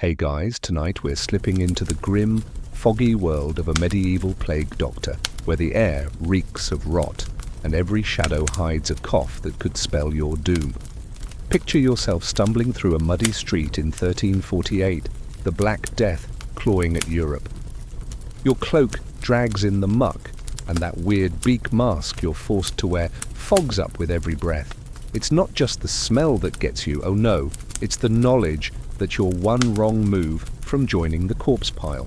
Hey guys, tonight we're slipping into the grim, foggy world of a medieval plague doctor, where the air reeks of rot, and every shadow hides a cough that could spell your doom. Picture yourself stumbling through a muddy street in 1348, the Black Death clawing at Europe. Your cloak drags in the muck, and that weird beak mask you're forced to wear fogs up with every breath. It's not just the smell that gets you, oh no, it's the knowledge that you're one wrong move from joining the corpse pile.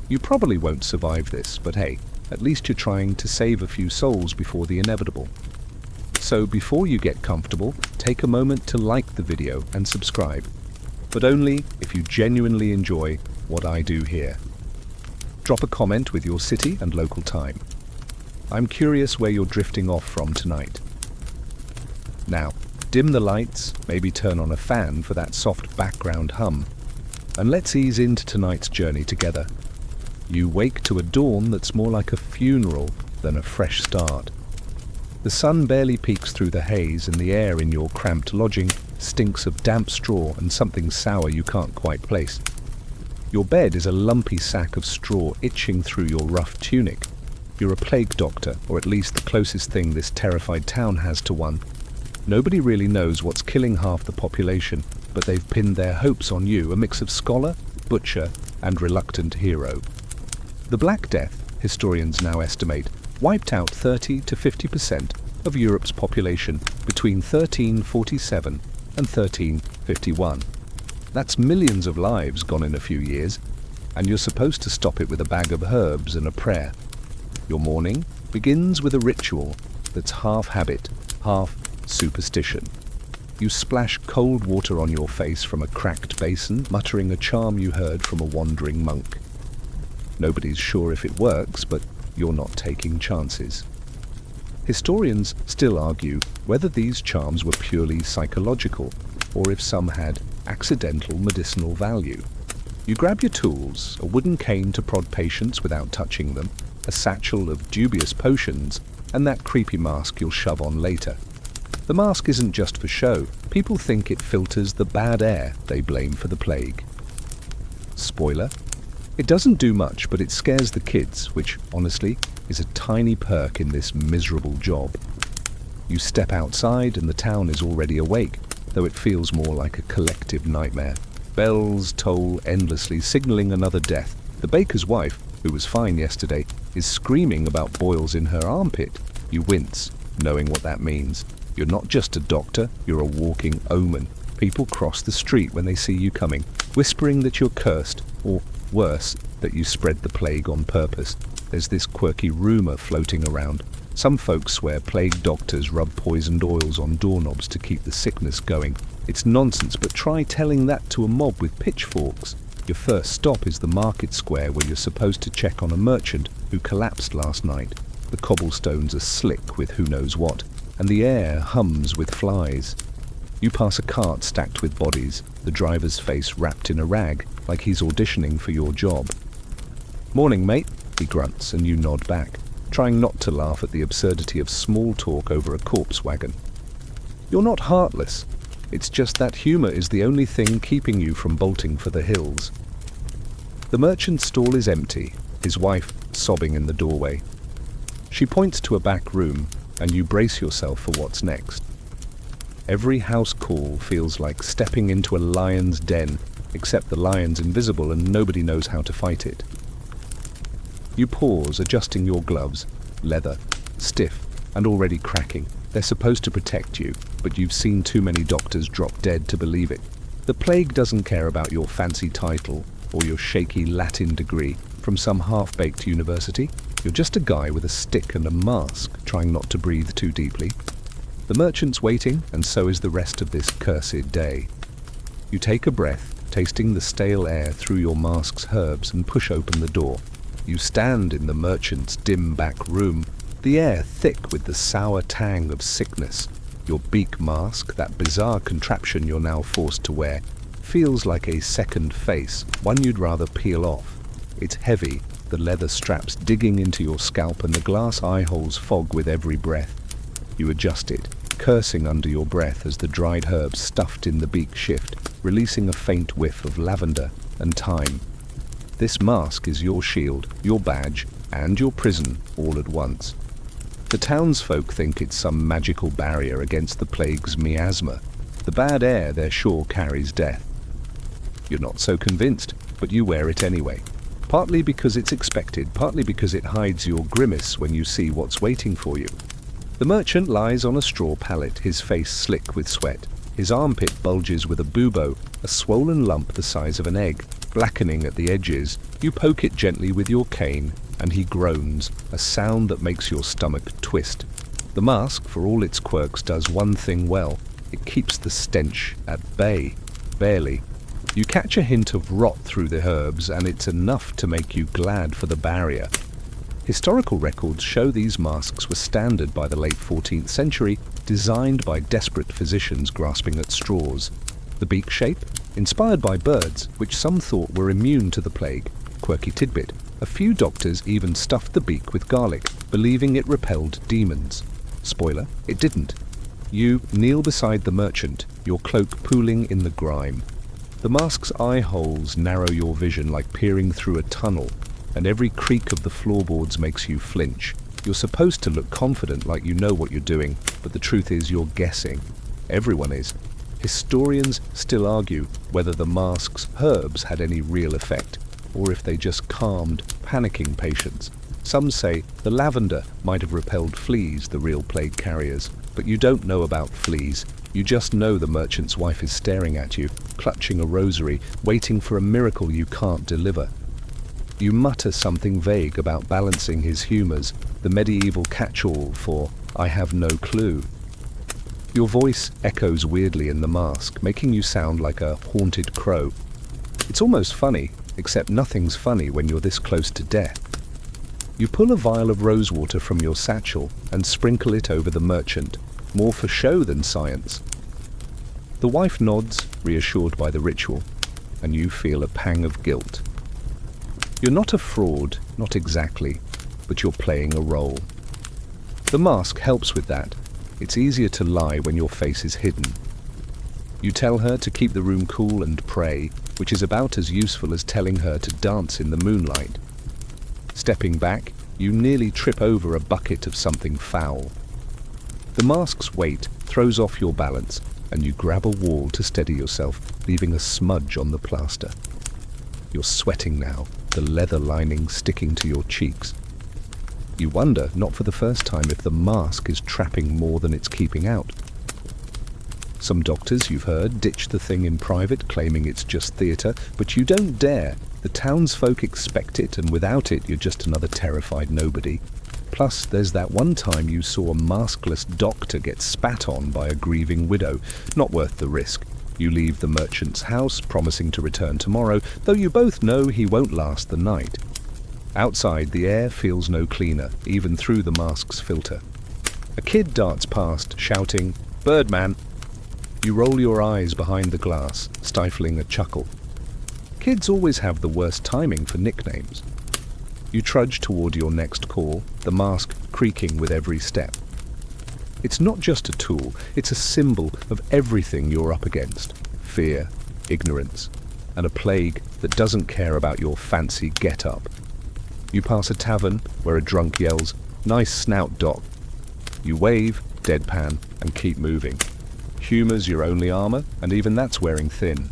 You probably won't survive this, but hey, at least you're trying to save a few souls before the inevitable. So before you get comfortable, take a moment to like the video and subscribe, but only if you genuinely enjoy what I do here. Drop a comment with your city and local time. I'm curious where you're drifting off from tonight. Now, dim the lights, maybe turn on a fan for that soft background hum, and let's ease into tonight's journey together. You wake to a dawn that's more like a funeral than a fresh start. The sun barely peeks through the haze, and the air in your cramped lodging stinks of damp straw and something sour you can't quite place. Your bed is a lumpy sack of straw itching through your rough tunic. You're a plague doctor, or at least the closest thing this terrified town has to one. Nobody really knows what's killing half the population, but they've pinned their hopes on you, a mix of scholar, butcher, and reluctant hero. The Black Death, historians now estimate, wiped out 30 to 50% of Europe's population between 1347 and 1351. That's millions of lives gone in a few years, and you're supposed to stop it with a bag of herbs and a prayer. Your morning begins with a ritual that's half habit, half superstition. You splash cold water on your face from a cracked basin, muttering a charm you heard from a wandering monk. Nobody's sure if it works, but you're not taking chances. Historians still argue whether these charms were purely psychological, or if some had accidental medicinal value. You grab your tools, a wooden cane to prod patients without touching them, a satchel of dubious potions, and that creepy mask you'll shove on later. The mask isn't just for show. People think it filters the bad air they blame for the plague. Spoiler: it doesn't do much, but it scares the kids, which, honestly, is a tiny perk in this miserable job. You step outside and the town is already awake, though it feels more like a collective nightmare. Bells toll endlessly, signaling another death. The baker's wife, who was fine yesterday, is screaming about boils in her armpit. You wince, knowing what that means. You're not just a doctor, you're a walking omen. People cross the street when they see you coming, whispering that you're cursed, or worse, that you spread the plague on purpose. There's this quirky rumor floating around. Some folks swear plague doctors rub poisoned oils on doorknobs to keep the sickness going. It's nonsense, but try telling that to a mob with pitchforks. Your first stop is the market square, where you're supposed to check on a merchant who collapsed last night. The cobblestones are slick with who knows what, and the air hums with flies. You pass a cart stacked with bodies, the driver's face wrapped in a rag, like he's auditioning for your job. "Morning, mate," he grunts, and you nod back, trying not to laugh at the absurdity of small talk over a corpse wagon. You're not heartless. It's just that humor is the only thing keeping you from bolting for the hills. The merchant's stall is empty, his wife sobbing in the doorway. She points to a back room, and you brace yourself for what's next. Every house call feels like stepping into a lion's den, except the lion's invisible and nobody knows how to fight it. You pause, adjusting your gloves, leather, stiff, and already cracking. They're supposed to protect you, but you've seen too many doctors drop dead to believe it. The plague doesn't care about your fancy title or your shaky Latin degree from some half-baked university. You're just a guy with a stick and a mask, trying not to breathe too deeply. The merchant's waiting, and so is the rest of this cursed day. You take a breath, tasting the stale air through your mask's herbs, and push open the door. You stand in the merchant's dim back room, the air thick with the sour tang of sickness. Your beak mask, that bizarre contraption you're now forced to wear, feels like a second face, one you'd rather peel off. It's heavy, the leather straps digging into your scalp, and the glass eye holes fog with every breath. You adjust it, cursing under your breath as the dried herbs stuffed in the beak shift, releasing a faint whiff of lavender and thyme. This mask is your shield, your badge, and your prison all at once. The townsfolk think it's some magical barrier against the plague's miasma, the bad air they're sure carries death. You're not so convinced, but you wear it anyway. Partly because it's expected, partly because it hides your grimace when you see what's waiting for you. The merchant lies on a straw pallet, his face slick with sweat. His armpit bulges with a bubo, a swollen lump the size of an egg, blackening at the edges. You poke it gently with your cane, and he groans, a sound that makes your stomach twist. The mask, for all its quirks, does one thing well. It keeps the stench at bay. Barely. You catch a hint of rot through the herbs, and it's enough to make you glad for the barrier. Historical records show these masks were standard by the late 14th century, designed by desperate physicians grasping at straws. The beak shape? Inspired by birds, which some thought were immune to the plague. Quirky tidbit. A few doctors even stuffed the beak with garlic, believing it repelled demons. Spoiler, it didn't. You kneel beside the merchant, your cloak pooling in the grime. The mask's eye holes narrow your vision like peering through a tunnel, and every creak of the floorboards makes you flinch. You're supposed to look confident, like you know what you're doing, but the truth is you're guessing. Everyone is. Historians still argue whether the mask's herbs had any real effect, or if they just calmed panicking patients. Some say the lavender might have repelled fleas, the real plague carriers, but you don't know about fleas. You just know the merchant's wife is staring at you, clutching a rosary, waiting for a miracle you can't deliver. You mutter something vague about balancing his humours, the medieval catch-all for "I have no clue." Your voice echoes weirdly in the mask, making you sound like a haunted crow. It's almost funny, except nothing's funny when you're this close to death. You pull a vial of rosewater from your satchel and sprinkle it over the merchant, more for show than science. The wife nods, reassured by the ritual, and you feel a pang of guilt. You're not a fraud, not exactly, but you're playing a role. The mask helps with that. It's easier to lie when your face is hidden. You tell her to keep the room cool and pray, which is about as useful as telling her to dance in the moonlight. Stepping back, you nearly trip over a bucket of something foul. The mask's weight throws off your balance, and you grab a wall to steady yourself, leaving a smudge on the plaster. You're sweating now, the leather lining sticking to your cheeks. You wonder, not for the first time, if the mask is trapping more than it's keeping out. Some doctors, you've heard, ditch the thing in private, claiming it's just theatre, but you don't dare. The townsfolk expect it, and without it, you're just another terrified nobody. Plus, there's that one time you saw a maskless doctor get spat on by a grieving widow. Not worth the risk. You leave the merchant's house, promising to return tomorrow, though you both know he won't last the night. Outside, the air feels no cleaner, even through the mask's filter. A kid darts past, shouting, "Birdman!" You roll your eyes behind the glass, stifling a chuckle. Kids always have the worst timing for nicknames. You trudge toward your next call, the mask creaking with every step. It's not just a tool, it's a symbol of everything you're up against. Fear, ignorance, and a plague that doesn't care about your fancy get-up. You pass a tavern where a drunk yells, "Nice snout, Doc." You wave, deadpan, and keep moving. Humour's your only armour, and even that's wearing thin.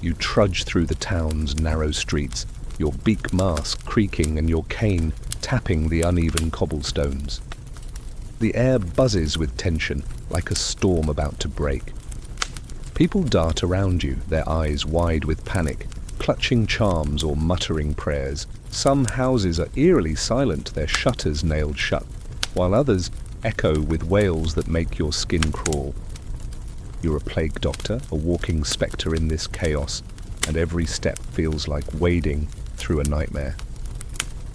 You trudge through the town's narrow streets, your beak mask creaking and your cane tapping the uneven cobblestones. The air buzzes with tension, like a storm about to break. People dart around you, their eyes wide with panic, clutching charms or muttering prayers. Some houses are eerily silent, their shutters nailed shut, while others echo with wails that make your skin crawl. You're a plague doctor, a walking spectre in this chaos, and every step feels like wading through a nightmare.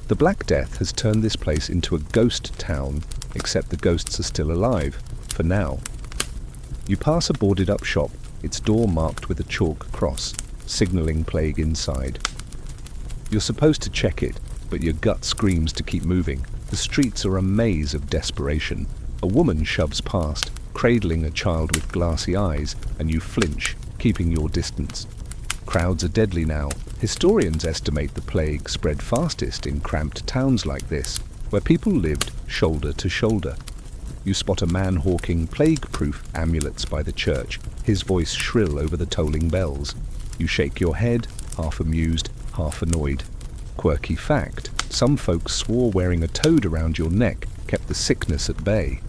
The Black Death has turned this place into a ghost town, except the ghosts are still alive, for now. You pass a boarded-up shop, its door marked with a chalk cross, signalling plague inside. You're supposed to check it, but your gut screams to keep moving. The streets are a maze of desperation. A woman shoves past, cradling a child with glassy eyes, and you flinch, keeping your distance. Crowds are deadly now. Historians estimate the plague spread fastest in cramped towns like this, where people lived shoulder to shoulder. You spot a man hawking plague-proof amulets by the church, his voice shrill over the tolling bells. You shake your head, half amused, half annoyed. Quirky fact, some folks swore wearing a toad around your neck kept the sickness at bay.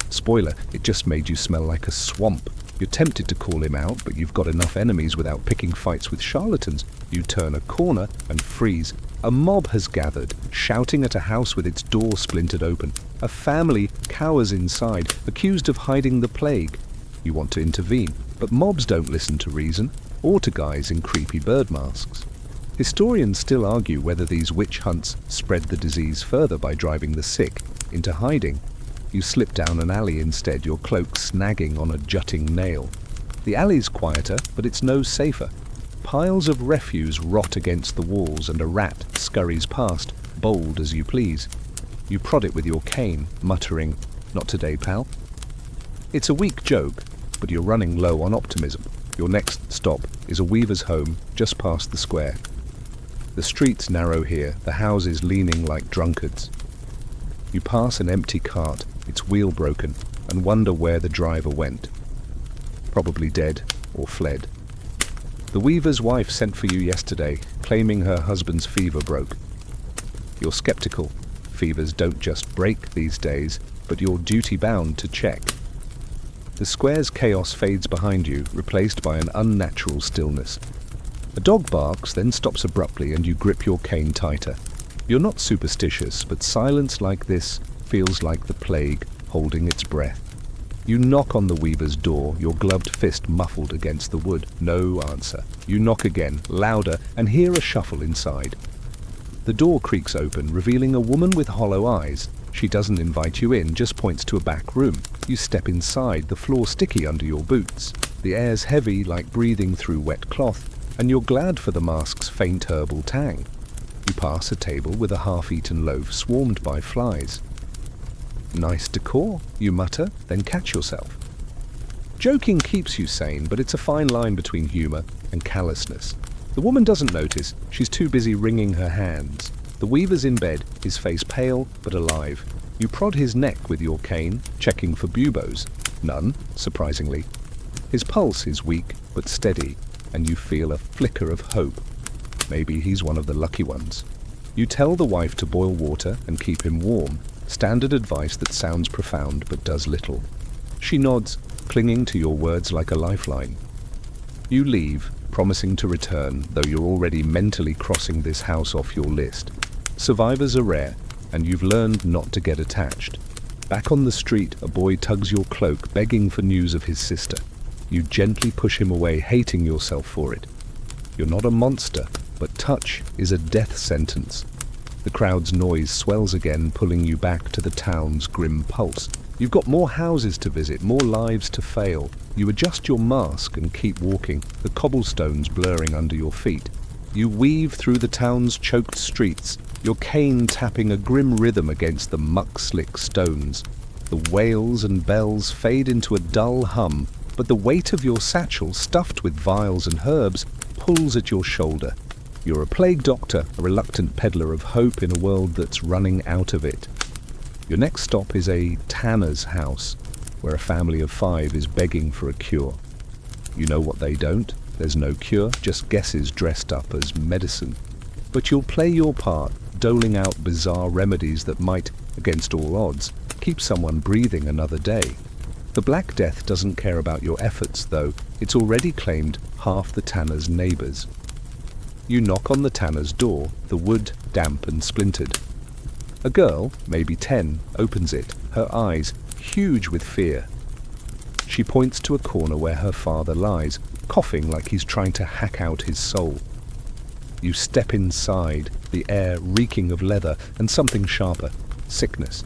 Spoiler, it just made you smell like a swamp. You're tempted to call him out, but you've got enough enemies without picking fights with charlatans. You turn a corner and freeze. A mob has gathered, shouting at a house with its door splintered open. A family cowers inside, accused of hiding the plague. You want to intervene, but mobs don't listen to reason, or to guys in creepy bird masks. Historians still argue whether these witch hunts spread the disease further by driving the sick into hiding. You slip down an alley instead, your cloak snagging on a jutting nail. The alley's quieter, but it's no safer. Piles of refuse rot against the walls and a rat scurries past, bold as you please. You prod it with your cane, muttering, "Not today, pal." It's a weak joke, but you're running low on optimism. Your next stop is a weaver's home just past the square. The street's narrow here, the houses leaning like drunkards. You pass an empty cart, its wheel broken, and wonder where the driver went. Probably dead or fled. The weaver's wife sent for you yesterday, claiming her husband's fever broke. You're skeptical. Fevers don't just break these days, but you're duty-bound to check. The square's chaos fades behind you, replaced by an unnatural stillness. A dog barks, then stops abruptly, and you grip your cane tighter. You're not superstitious, but silence like this feels like the plague holding its breath. You knock on the weaver's door, your gloved fist muffled against the wood. No answer. You knock again, louder, and hear a shuffle inside. The door creaks open, revealing a woman with hollow eyes. She doesn't invite you in, just points to a back room. You step inside, the floor sticky under your boots. The air's heavy, like breathing through wet cloth, and you're glad for the mask's faint herbal tang. You pass a table with a half-eaten loaf swarmed by flies. Nice decor, you mutter, then catch yourself. Joking keeps you sane, but it's a fine line between humor and callousness. The woman doesn't notice, she's too busy wringing her hands. The weaver's in bed, his face pale but alive. You prod his neck with your cane, checking for buboes. None, surprisingly. His pulse is weak but steady, and you feel a flicker of hope. Maybe he's one of the lucky ones. You tell the wife to boil water and keep him warm, standard advice that sounds profound but does little. She nods, clinging to your words like a lifeline. You leave, promising to return, though you're already mentally crossing this house off your list. Survivors are rare, and you've learned not to get attached. Back on the street, a boy tugs your cloak, begging for news of his sister. You gently push him away, hating yourself for it. You're not a monster, but touch is a death sentence. The crowd's noise swells again, pulling you back to the town's grim pulse. You've got more houses to visit, more lives to fail. You adjust your mask and keep walking, the cobblestones blurring under your feet. You weave through the town's choked streets, your cane tapping a grim rhythm against the muck-slick stones. The wails and bells fade into a dull hum, but the weight of your satchel, stuffed with vials and herbs, pulls at your shoulder. You're a plague doctor, a reluctant peddler of hope in a world that's running out of it. Your next stop is a tanner's house, where a family of 5 is begging for a cure. You know what they don't. There's no cure, just guesses dressed up as medicine. But you'll play your part, doling out bizarre remedies that might, against all odds, keep someone breathing another day. The Black Death doesn't care about your efforts, though. It's already claimed half the tanner's neighbors. You knock on the tanner's door, the wood damp and splintered. A girl, maybe 10, opens it, her eyes huge with fear. She points to a corner where her father lies, coughing like he's trying to hack out his soul. You step inside, the air reeking of leather and something sharper, sickness.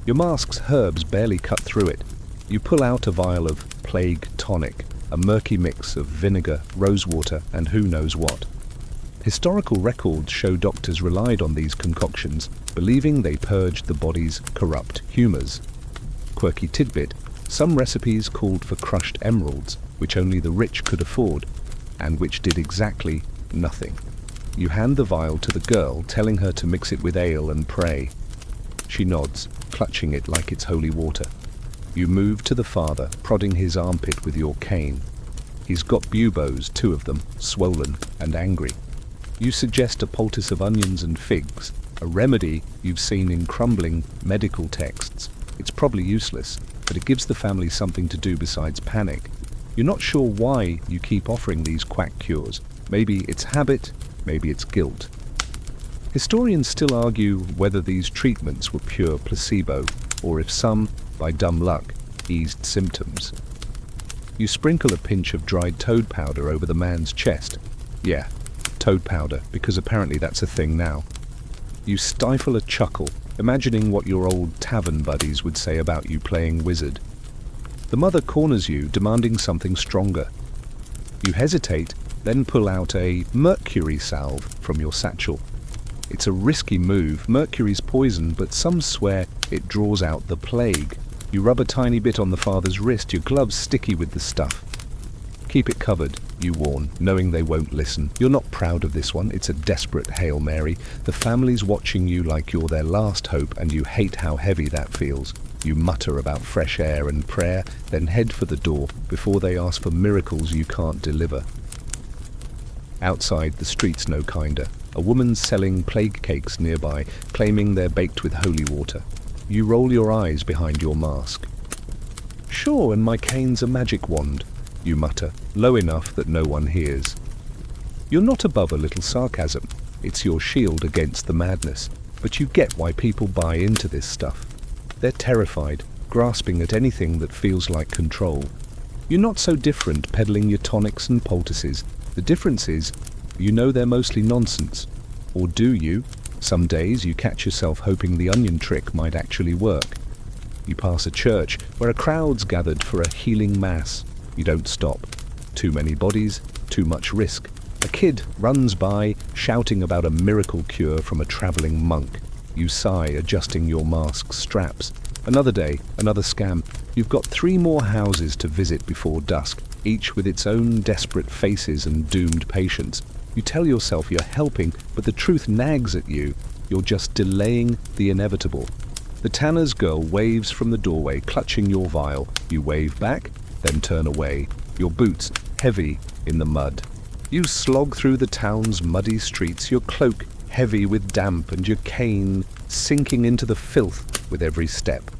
Your mask's herbs barely cut through it. You pull out a vial of plague tonic, a murky mix of vinegar, rosewater, and who knows what. Historical records show doctors relied on these concoctions, believing they purged the body's corrupt humours. Quirky tidbit, Some recipes called for crushed emeralds, which only the rich could afford, and which did exactly nothing. You hand the vial to the girl, telling her to mix it with ale and pray. She nods, clutching it like it's holy water. You move to the father, prodding his armpit with your cane. He's got buboes, 2 of them, swollen and angry. You suggest a poultice of onions and figs, a remedy you've seen in crumbling medical texts. It's probably useless, but it gives the family something to do besides panic. You're not sure why you keep offering these quack cures. Maybe it's habit, maybe it's guilt. Historians still argue whether these treatments were pure placebo, or if some, by dumb luck, eased symptoms. You sprinkle a pinch of dried toad powder over the man's chest. Yeah, toad powder, because apparently that's a thing now. You stifle a chuckle, imagining what your old tavern buddies would say about you playing wizard. The mother corners you, demanding something stronger. You hesitate, then pull out a mercury salve from your satchel. It's a risky move. Mercury's poison, but some swear it draws out the plague. You rub a tiny bit on the father's wrist, your gloves sticky with the stuff. Keep it covered, you warn, knowing they won't listen. You're not proud of this one. It's a desperate Hail Mary. The family's watching you like you're their last hope, and you hate how heavy that feels. You mutter about fresh air and prayer, then head for the door before they ask for miracles you can't deliver. Outside, the street's no kinder. A woman's selling plague cakes nearby, claiming they're baked with holy water. You roll your eyes behind your mask. Sure, and my cane's a magic wand, you mutter, low enough that no one hears. You're not above a little sarcasm. It's your shield against the madness. But you get why people buy into this stuff. They're terrified, grasping at anything that feels like control. You're not so different peddling your tonics and poultices. The difference is, you know they're mostly nonsense. Or do you? Some days you catch yourself hoping the onion trick might actually work. You pass a church where a crowd's gathered for a healing mass. You don't stop. Too many bodies, too much risk. A kid runs by, shouting about a miracle cure from a traveling monk. You sigh, adjusting your mask's straps. Another day, another scam. You've got 3 more houses to visit before dusk, each with its own desperate faces and doomed patients. You tell yourself you're helping, but the truth nags at you. You're just delaying the inevitable. The tanner's girl waves from the doorway, clutching your vial. You wave back, then turn away, your boots heavy in the mud. You slog through the town's muddy streets, your cloak heavy with damp and your cane sinking into the filth with every step.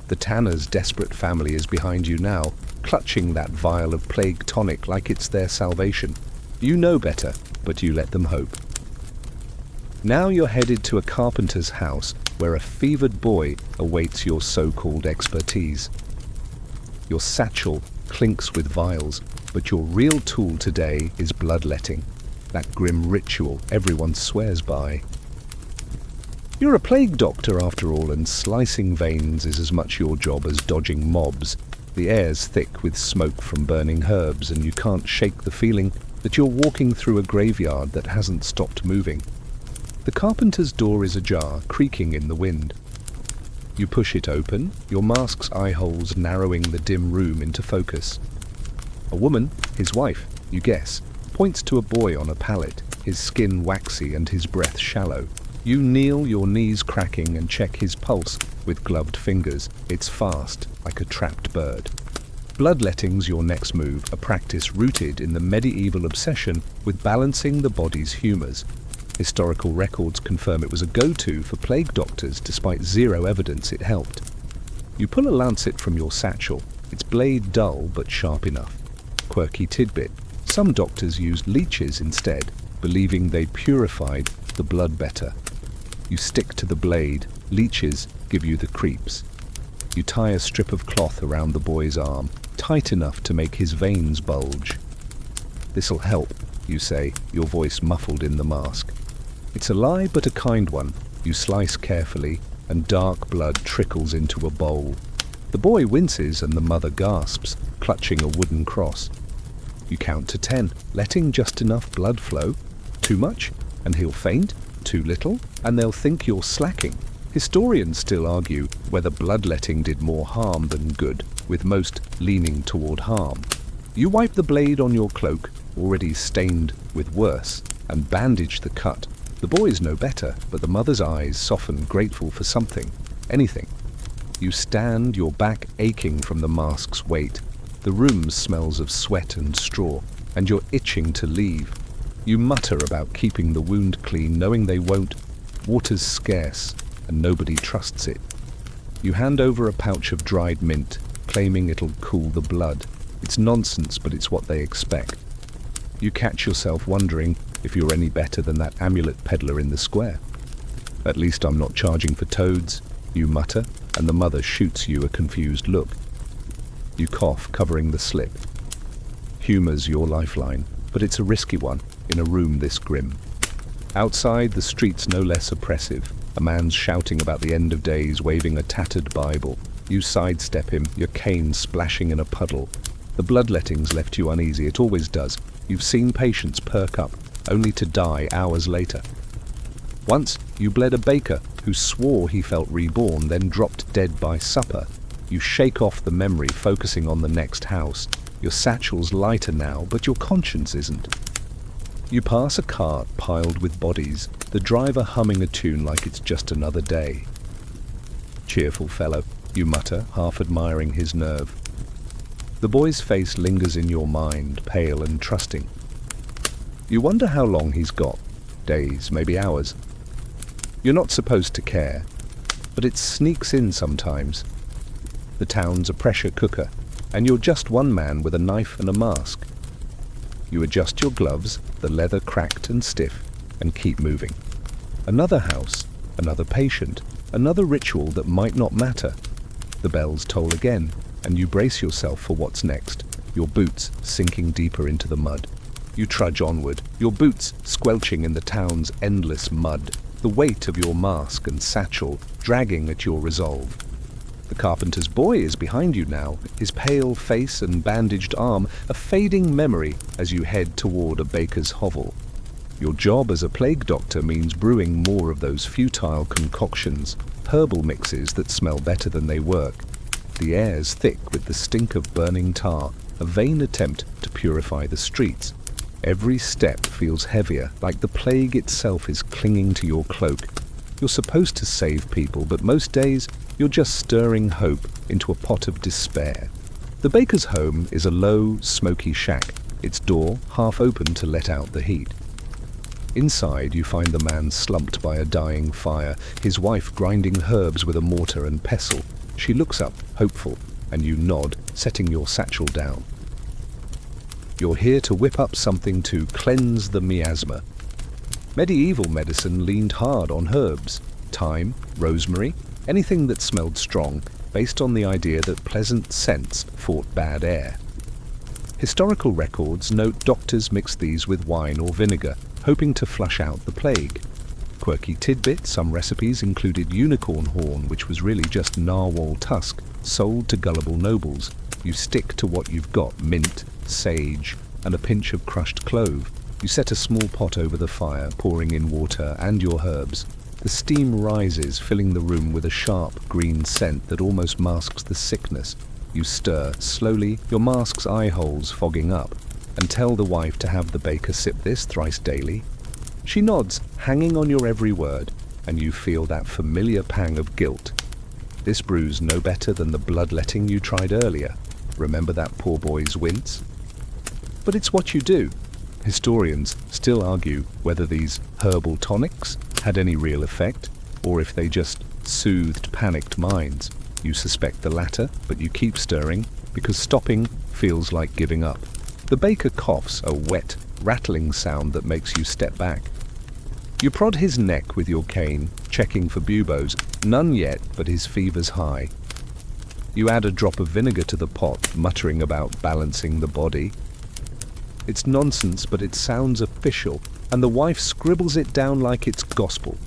The tanner's desperate family is behind you now, clutching that vial of plague tonic like it's their salvation. You know better, but you let them hope. Now you're headed to a carpenter's house where a fevered boy awaits your so-called expertise. Your satchel clinks with vials, but your real tool today is bloodletting, that grim ritual everyone swears by. You're a plague doctor after all, and slicing veins is as much your job as dodging mobs. The air's thick with smoke from burning herbs, and you can't shake the feeling that you're walking through a graveyard that hasn't stopped moving. The carpenter's door is ajar, creaking in the wind. You push it open, your mask's eye holes narrowing the dim room into focus. A woman, his wife, you guess, points to a boy on a pallet, his skin waxy and his breath shallow. You kneel, your knees cracking, and check his pulse with gloved fingers. It's fast, like a trapped bird. Bloodletting's your next move, a practice rooted in the medieval obsession with balancing the body's humours. Historical records confirm it was a go-to for plague doctors despite zero evidence it helped. You pull a lancet from your satchel, its blade dull but sharp enough. Quirky tidbit, some doctors used leeches instead, believing they purified the blood better. You stick to the blade, leeches give you the creeps. You tie a strip of cloth around the boy's arm, tight enough to make his veins bulge. This'll help, you say, your voice muffled in the mask. It's a lie, but a kind one. You slice carefully, and dark blood trickles into a bowl. The boy winces and the mother gasps, clutching a wooden cross. You count to 10, letting just enough blood flow. Too much, and he'll faint. Too little, and they'll think you're slacking. Historians still argue whether bloodletting did more harm than good, with most leaning toward harm. You wipe the blade on your cloak, already stained with worse, and bandage the cut. The boys know better, but the mother's eyes soften, grateful for something, anything. You stand, your back aching from the mask's weight. The room smells of sweat and straw, and you're itching to leave. You mutter about keeping the wound clean, knowing they won't. Water's scarce, and nobody trusts it. You hand over a pouch of dried mint, claiming it'll cool the blood. It's nonsense, but it's what they expect. You catch yourself wondering if you're any better than that amulet peddler in the square. At least I'm not charging for toads, you mutter, and the mother shoots you a confused look. You cough, covering the slip. Humor's your lifeline, but it's a risky one in a room this grim. Outside, the street's no less oppressive. A man's shouting about the end of days, waving a tattered Bible. You sidestep him, your cane splashing in a puddle. The bloodletting's left you uneasy, it always does. You've seen patients perk up, only to die hours later. Once, you bled a baker who swore he felt reborn, then dropped dead by supper. You shake off the memory, focusing on the next house. Your satchel's lighter now, but your conscience isn't. You pass a cart piled with bodies, the driver humming a tune like it's just another day. Cheerful fellow, you mutter, half admiring his nerve. The boy's face lingers in your mind, pale and trusting. You wonder how long he's got. Days, maybe hours. You're not supposed to care, but it sneaks in sometimes. The town's a pressure cooker, and you're just one man with a knife and a mask. You adjust your gloves, the leather cracked and stiff, and keep moving. Another house, another patient, another ritual that might not matter. The bells toll again, and you brace yourself for what's next, your boots sinking deeper into the mud. You trudge onward, your boots squelching in the town's endless mud, the weight of your mask and satchel dragging at your resolve. The carpenter's boy is behind you now, his pale face and bandaged arm a fading memory as you head toward a baker's hovel. Your job as a plague doctor means brewing more of those futile concoctions, herbal mixes that smell better than they work. The air's thick with the stink of burning tar, a vain attempt to purify the streets. Every step feels heavier, like the plague itself is clinging to your cloak. You're supposed to save people, but most days you're just stirring hope into a pot of despair. The baker's home is a low, smoky shack, its door half open to let out the heat. Inside you find the man slumped by a dying fire, his wife grinding herbs with a mortar and pestle. She looks up, hopeful, and you nod, setting your satchel down. You're here to whip up something to cleanse the miasma. Medieval medicine leaned hard on herbs, thyme, rosemary, anything that smelled strong, based on the idea that pleasant scents fought bad air. Historical records note doctors mixed these with wine or vinegar, hoping to flush out the plague. Quirky tidbit, some recipes included unicorn horn, which was really just narwhal tusk, sold to gullible nobles. You stick to what you've got, mint, sage, and a pinch of crushed clove. You set a small pot over the fire, pouring in water and your herbs. The steam rises, filling the room with a sharp green scent that almost masks the sickness. You stir, slowly, your mask's eye holes fogging up, and tell the wife to have the baker sip this thrice daily. She nods, hanging on your every word, and you feel that familiar pang of guilt. This brew's no better than the bloodletting you tried earlier. Remember that poor boy's wince? But it's what you do. Historians still argue whether these herbal tonics had any real effect, or if they just soothed panicked minds. You suspect the latter, but you keep stirring, because stopping feels like giving up. The baker coughs, a wet, rattling sound that makes you step back. You prod his neck with your cane, checking for buboes. None yet, but his fever's high. You add a drop of vinegar to the pot, muttering about balancing the body. It's nonsense, but it sounds official, and the wife scribbles it down like it's gospel.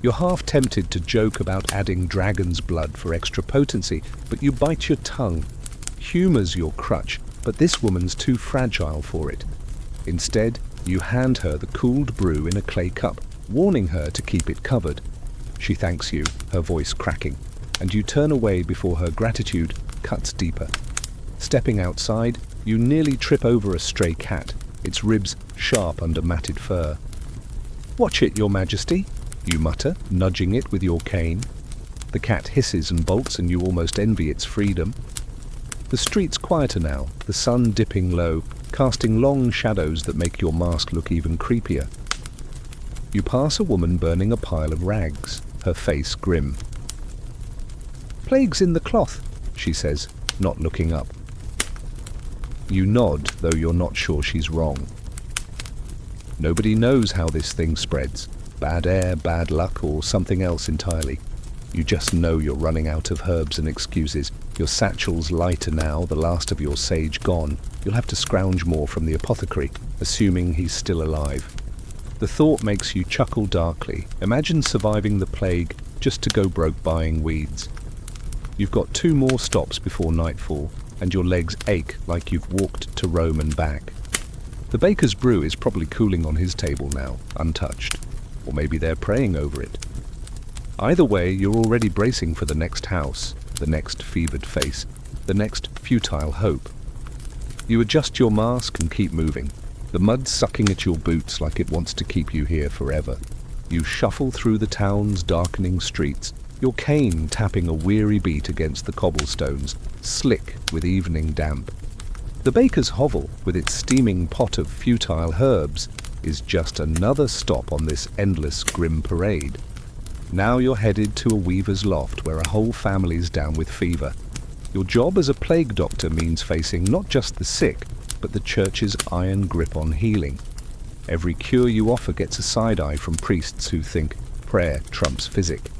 You're half tempted to joke about adding dragon's blood for extra potency, but you bite your tongue. Humor's your crutch, but this woman's too fragile for it. Instead, you hand her the cooled brew in a clay cup, warning her to keep it covered. She thanks you, her voice cracking, and you turn away before her gratitude cuts deeper. Stepping outside, you nearly trip over a stray cat, its ribs sharp under matted fur. "Watch it, Your Majesty," you mutter, nudging it with your cane. The cat hisses and bolts, and you almost envy its freedom. The street's quieter now, the sun dipping low, casting long shadows that make your mask look even creepier. You pass a woman burning a pile of rags, her face grim. "Plague's in the cloth," she says, not looking up. You nod, though you're not sure she's wrong. Nobody knows how this thing spreads. Bad air, bad luck, or something else entirely. You just know you're running out of herbs and excuses. Your satchel's lighter now, the last of your sage gone. You'll have to scrounge more from the apothecary, assuming he's still alive. The thought makes you chuckle darkly. Imagine surviving the plague just to go broke buying weeds. You've got 2 more stops before nightfall, and your legs ache like you've walked to Rome and back. The baker's brew is probably cooling on his table now, untouched. Or maybe they're praying over it. Either way, you're already bracing for the next house, the next fevered face, the next futile hope. You adjust your mask and keep moving, the mud sucking at your boots like it wants to keep you here forever. You shuffle through the town's darkening streets, your cane tapping a weary beat against the cobblestones, slick with evening damp. The baker's hovel, with its steaming pot of futile herbs, is just another stop on this endless grim parade. Now you're headed to a weaver's loft where a whole family's down with fever. Your job as a plague doctor means facing not just the sick, but the church's iron grip on healing. Every cure you offer gets a side-eye from priests who think prayer trumps physic.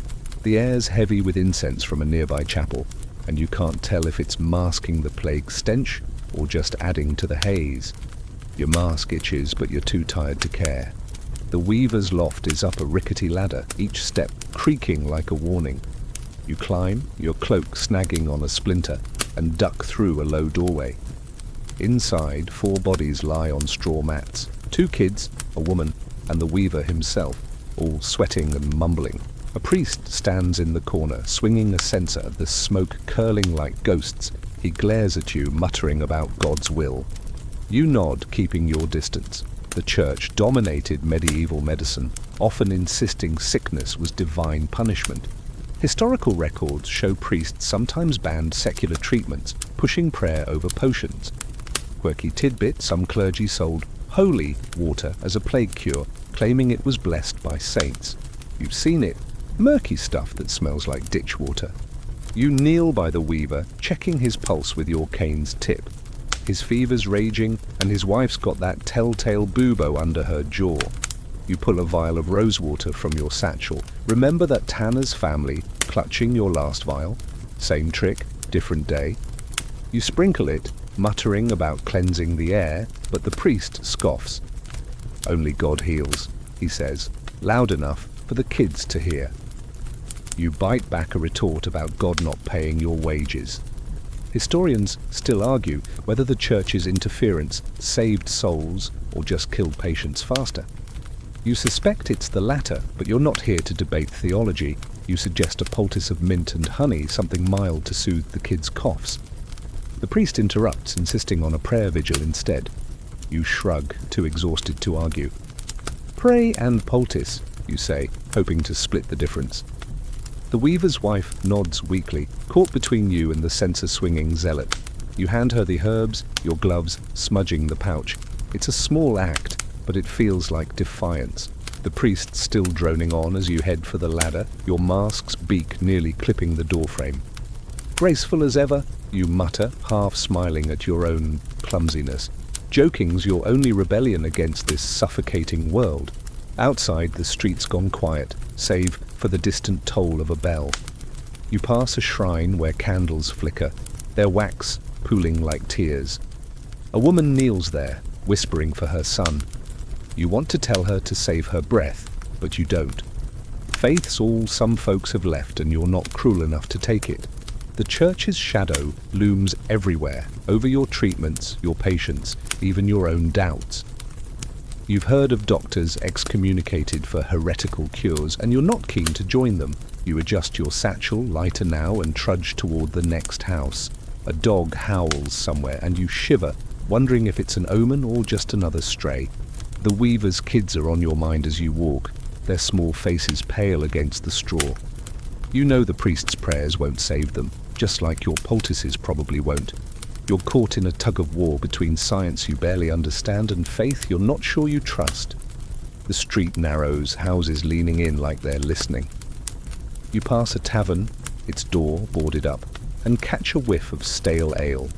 The air's heavy with incense from a nearby chapel, and you can't tell if it's masking the plague stench or just adding to the haze. Your mask itches, but you're too tired to care. The weaver's loft is up a rickety ladder, each step creaking like a warning. You climb, your cloak snagging on a splinter, and duck through a low doorway. Inside, 4 bodies lie on straw mats. 2 kids, a woman, and the weaver himself, all sweating and mumbling. A priest stands in the corner, swinging a censer, the smoke curling like ghosts. He glares at you, muttering about God's will. You nod, keeping your distance. The church dominated medieval medicine, often insisting sickness was divine punishment. Historical records show priests sometimes banned secular treatments, pushing prayer over potions. Quirky tidbit, some clergy sold holy water as a plague cure, claiming it was blessed by saints. You've seen it, murky stuff that smells like ditch water. You kneel by the weaver, checking his pulse with your cane's tip. His fever's raging, and his wife's got that telltale bubo under her jaw. You pull a vial of rosewater from your satchel. Remember that Tanner's family clutching your last vial? Same trick, different day. You sprinkle it, muttering about cleansing the air, but the priest scoffs. "Only God heals," he says, loud enough for the kids to hear. You bite back a retort about God not paying your wages. Historians still argue whether the church's interference saved souls or just killed patients faster. You suspect it's the latter, but you're not here to debate theology. You suggest a poultice of mint and honey, something mild to soothe the kids' coughs. The priest interrupts, insisting on a prayer vigil instead. You shrug, too exhausted to argue. "Pray and poultice," you say, hoping to split the difference. The weaver's wife nods weakly, caught between you and the censer-swinging zealot. You hand her the herbs, your gloves smudging the pouch. It's a small act, but it feels like defiance. The priest still droning on as you head for the ladder, your mask's beak nearly clipping the doorframe. "Graceful as ever," you mutter, half smiling at your own clumsiness. Joking's your only rebellion against this suffocating world. Outside, the street's gone quiet, save for the distant toll of a bell. You pass a shrine where candles flicker, their wax pooling like tears. A woman kneels there, whispering for her son. You want to tell her to save her breath, but you don't. Faith's all some folks have left, and you're not cruel enough to take it. The church's shadow looms everywhere, over your treatments, your patients, even your own doubts. You've heard of doctors excommunicated for heretical cures, and you're not keen to join them. You adjust your satchel, light a now, and trudge toward the next house. A dog howls somewhere, and you shiver, wondering if it's an omen or just another stray. The weaver's kids are on your mind as you walk, their small faces pale against the straw. You know the priest's prayers won't save them, just like your poultices probably won't. You're caught in a tug-of-war between science you barely understand and faith you're not sure you trust. The street narrows, houses leaning in like they're listening. You pass a tavern, its door boarded up, and catch a whiff of stale ale.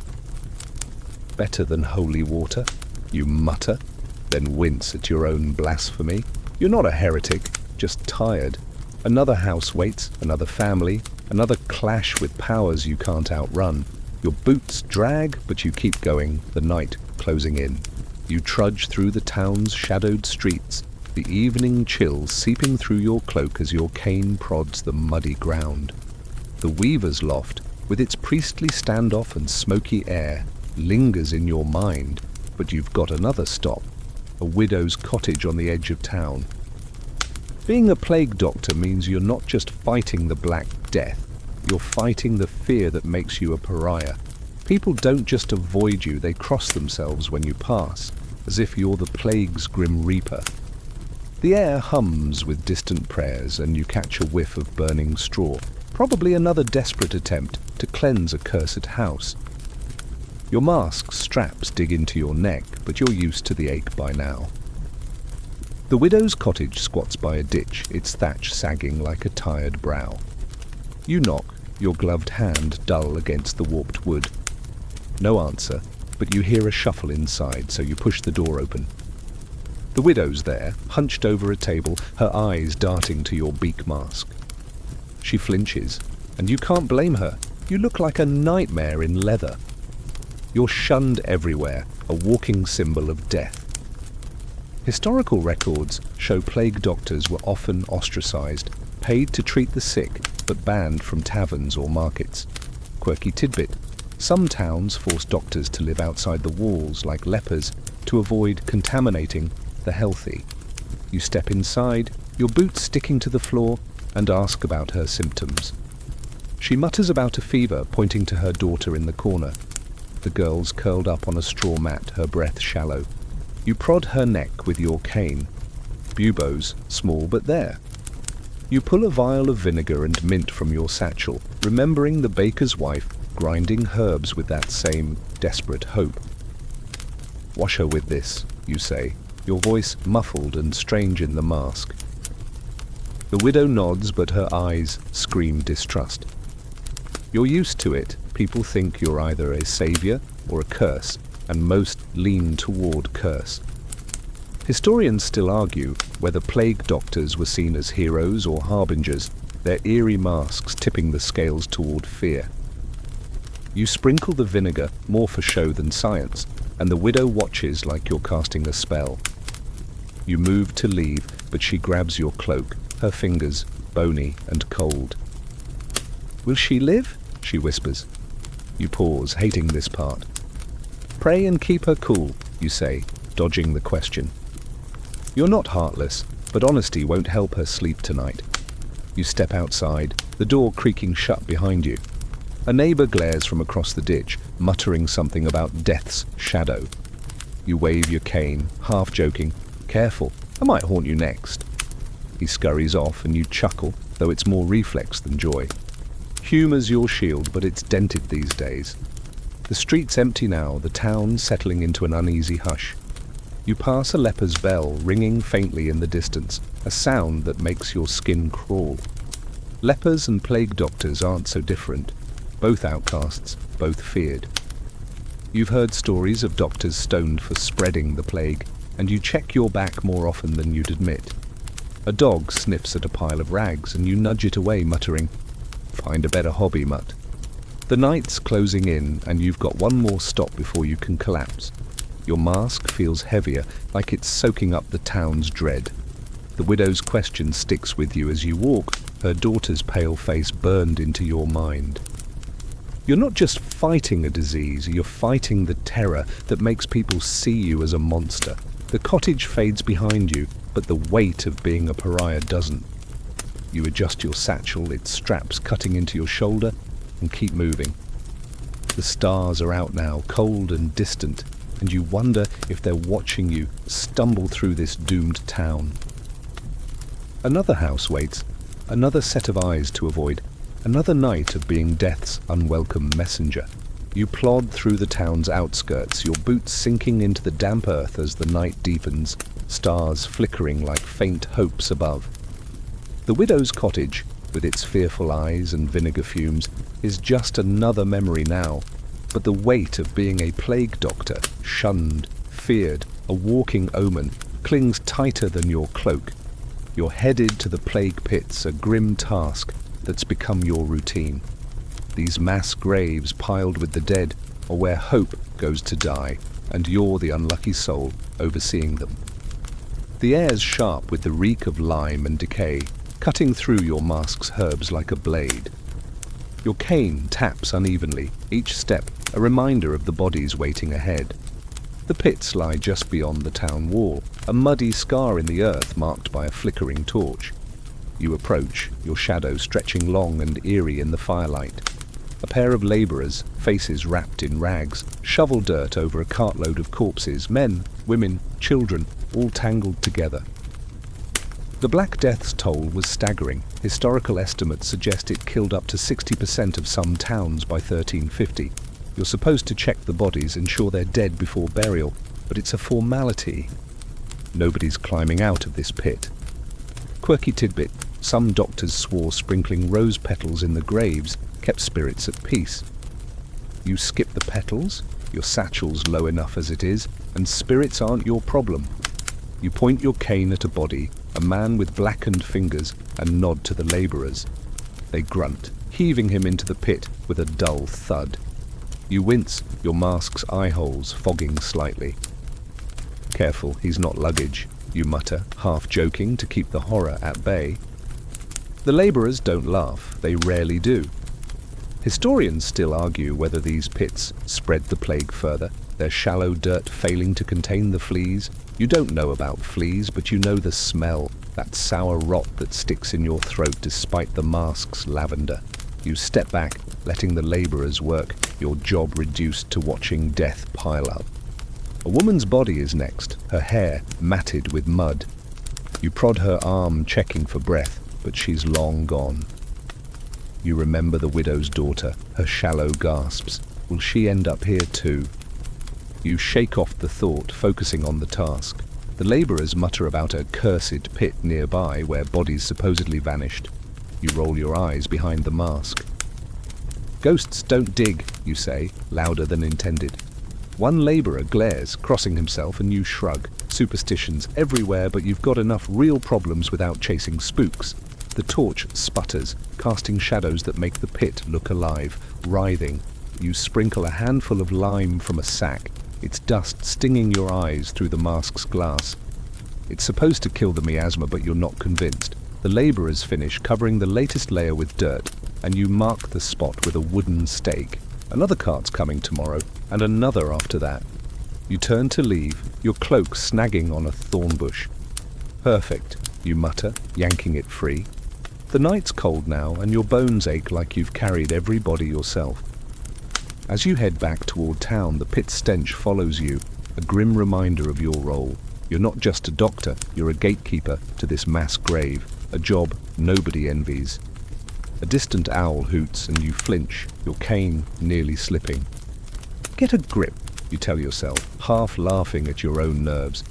Better than holy water, you mutter, then wince at your own blasphemy. You're not a heretic, just tired. Another house waits, another family, another clash with powers you can't outrun. Your boots drag, but you keep going, the night closing in. You trudge through the town's shadowed streets, the evening chill seeping through your cloak as your cane prods the muddy ground. The weaver's loft, with its priestly standoff and smoky air, lingers in your mind, but you've got another stop, a widow's cottage on the edge of town. Being a plague doctor means you're not just fighting the Black Death, you're fighting the fear that makes you a pariah. People don't just avoid you, they cross themselves when you pass, as if you're the plague's grim reaper. The air hums with distant prayers, and you catch a whiff of burning straw, probably another desperate attempt to cleanse a cursed house. Your mask's straps dig into your neck, but you're used to the ache by now. The widow's cottage squats by a ditch, its thatch sagging like a tired brow. You knock, your gloved hand dull against the warped wood. No answer, but you hear a shuffle inside, so you push the door open. The widow's there, hunched over a table, her eyes darting to your beak mask. She flinches, and you can't blame her. You look like a nightmare in leather. You're shunned everywhere, a walking symbol of death. Historical records show plague doctors were often ostracized, paid to treat the sick, but banned from taverns or markets. Quirky tidbit: some towns forced doctors to live outside the walls like lepers to avoid contaminating the healthy. You step inside, your boots sticking to the floor, and ask about her symptoms. She mutters about a fever, pointing to her daughter in the corner. The girl's curled up on a straw mat, her breath shallow. You prod her neck with your cane. Buboes, small but there. You pull a vial of vinegar and mint from your satchel, remembering the baker's wife grinding herbs with that same desperate hope. "Wash her with this," you say, your voice muffled and strange in the mask. The widow nods, but her eyes scream distrust. You're used to it. People think you're either a savior or a curse, and most lean toward curse. Historians still argue whether plague doctors were seen as heroes or harbingers, their eerie masks tipping the scales toward fear. You sprinkle the vinegar, more for show than science, and the widow watches like you're casting a spell. You move to leave, but she grabs your cloak, her fingers bony and cold. "Will she live?" she whispers. You pause, hating this part. "Pray and keep her cool," you say, dodging the question. You're not heartless, but honesty won't help her sleep tonight. You step outside, the door creaking shut behind you. A neighbor glares from across the ditch, muttering something about death's shadow. You wave your cane, half joking, "Careful, I might haunt you next." He scurries off and you chuckle, though it's more reflex than joy. Humor's your shield, but it's dented these days. The street's empty now, the town settling into an uneasy hush. You pass a leper's bell, ringing faintly in the distance, a sound that makes your skin crawl. Lepers and plague doctors aren't so different. Both outcasts, both feared. You've heard stories of doctors stoned for spreading the plague, and you check your back more often than you'd admit. A dog sniffs at a pile of rags, and you nudge it away, muttering, "Find a better hobby, mutt." The night's closing in, and you've got one more stop before you can collapse. Your mask feels heavier, like it's soaking up the town's dread. The widow's question sticks with you as you walk, her daughter's pale face burned into your mind. You're not just fighting a disease, you're fighting the terror that makes people see you as a monster, The cottage fades behind you, but the weight of being a pariah doesn't. You adjust your satchel, its straps cutting into your shoulder, and keep moving. The stars are out now, cold and distant, and you wonder if they're watching you stumble through this doomed town. Another house waits, another set of eyes to avoid, another night of being death's unwelcome messenger. You plod through the town's outskirts, your boots sinking into the damp earth as the night deepens, stars flickering like faint hopes above. The widow's cottage, with its fearful eyes and vinegar fumes, is just another memory now, but the weight of being a plague doctor, shunned, feared, a walking omen, clings tighter than your cloak. You're headed to the plague pits, a grim task that's become your routine. These mass graves piled with the dead are where hope goes to die, and you're the unlucky soul overseeing them. The air's sharp with the reek of lime and decay, cutting through your mask's herbs like a blade. Your cane taps unevenly, each step a reminder of the bodies waiting ahead. The pits lie just beyond the town wall, a muddy scar in the earth marked by a flickering torch. You approach, your shadow stretching long and eerie in the firelight. A pair of labourers, faces wrapped in rags, shovel dirt over a cartload of corpses, men, women, children, all tangled together. The Black Death's toll was staggering. Historical estimates suggest it killed up to 60% of some towns by 1350. You're supposed to check the bodies, ensure they're dead before burial, but it's a formality. Nobody's climbing out of this pit. Quirky tidbit, some doctors swore sprinkling rose petals in the graves kept spirits at peace. You skip the petals, your satchel's low enough as it is, and spirits aren't your problem. You point your cane at a body, a man with blackened fingers, and nod to the labourers. They grunt, heaving him into the pit with a dull thud. You wince, your mask's eye holes fogging slightly. Careful, he's not luggage, you mutter, half joking to keep the horror at bay. The labourers don't laugh, they rarely do. Historians still argue whether these pits spread the plague further, their shallow dirt failing to contain the fleas. You don't know about fleas, but you know the smell, that sour rot that sticks in your throat despite the mask's lavender. You step back, letting the labourers work, your job reduced to watching death pile up. A woman's body is next, her hair matted with mud. You prod her arm, checking for breath, but she's long gone. You remember the widow's daughter, her shallow gasps. Will she end up here too? You shake off the thought, focusing on the task. The labourers mutter about a cursed pit nearby where bodies supposedly vanished. You roll your eyes behind the mask. Ghosts don't dig, you say, louder than intended. One labourer glares, crossing himself, and you shrug. Superstitions everywhere, but you've got enough real problems without chasing spooks. The torch sputters, casting shadows that make the pit look alive, writhing. You sprinkle a handful of lime from a sack, its dust stinging your eyes through the mask's glass. It's supposed to kill the miasma, but you're not convinced. The labourers finish, covering the latest layer with dirt, and you mark the spot with a wooden stake. Another cart's coming tomorrow, and another after that. You turn to leave, your cloak snagging on a thorn bush. Perfect, you mutter, yanking it free. The night's cold now, and your bones ache like you've carried every body yourself. As you head back toward town, the pit stench follows you, a grim reminder of your role. You're not just a doctor, you're a gatekeeper to this mass grave, a job nobody envies. A distant owl hoots and you flinch, your cane nearly slipping. Get a grip, you tell yourself, half laughing at your own nerves.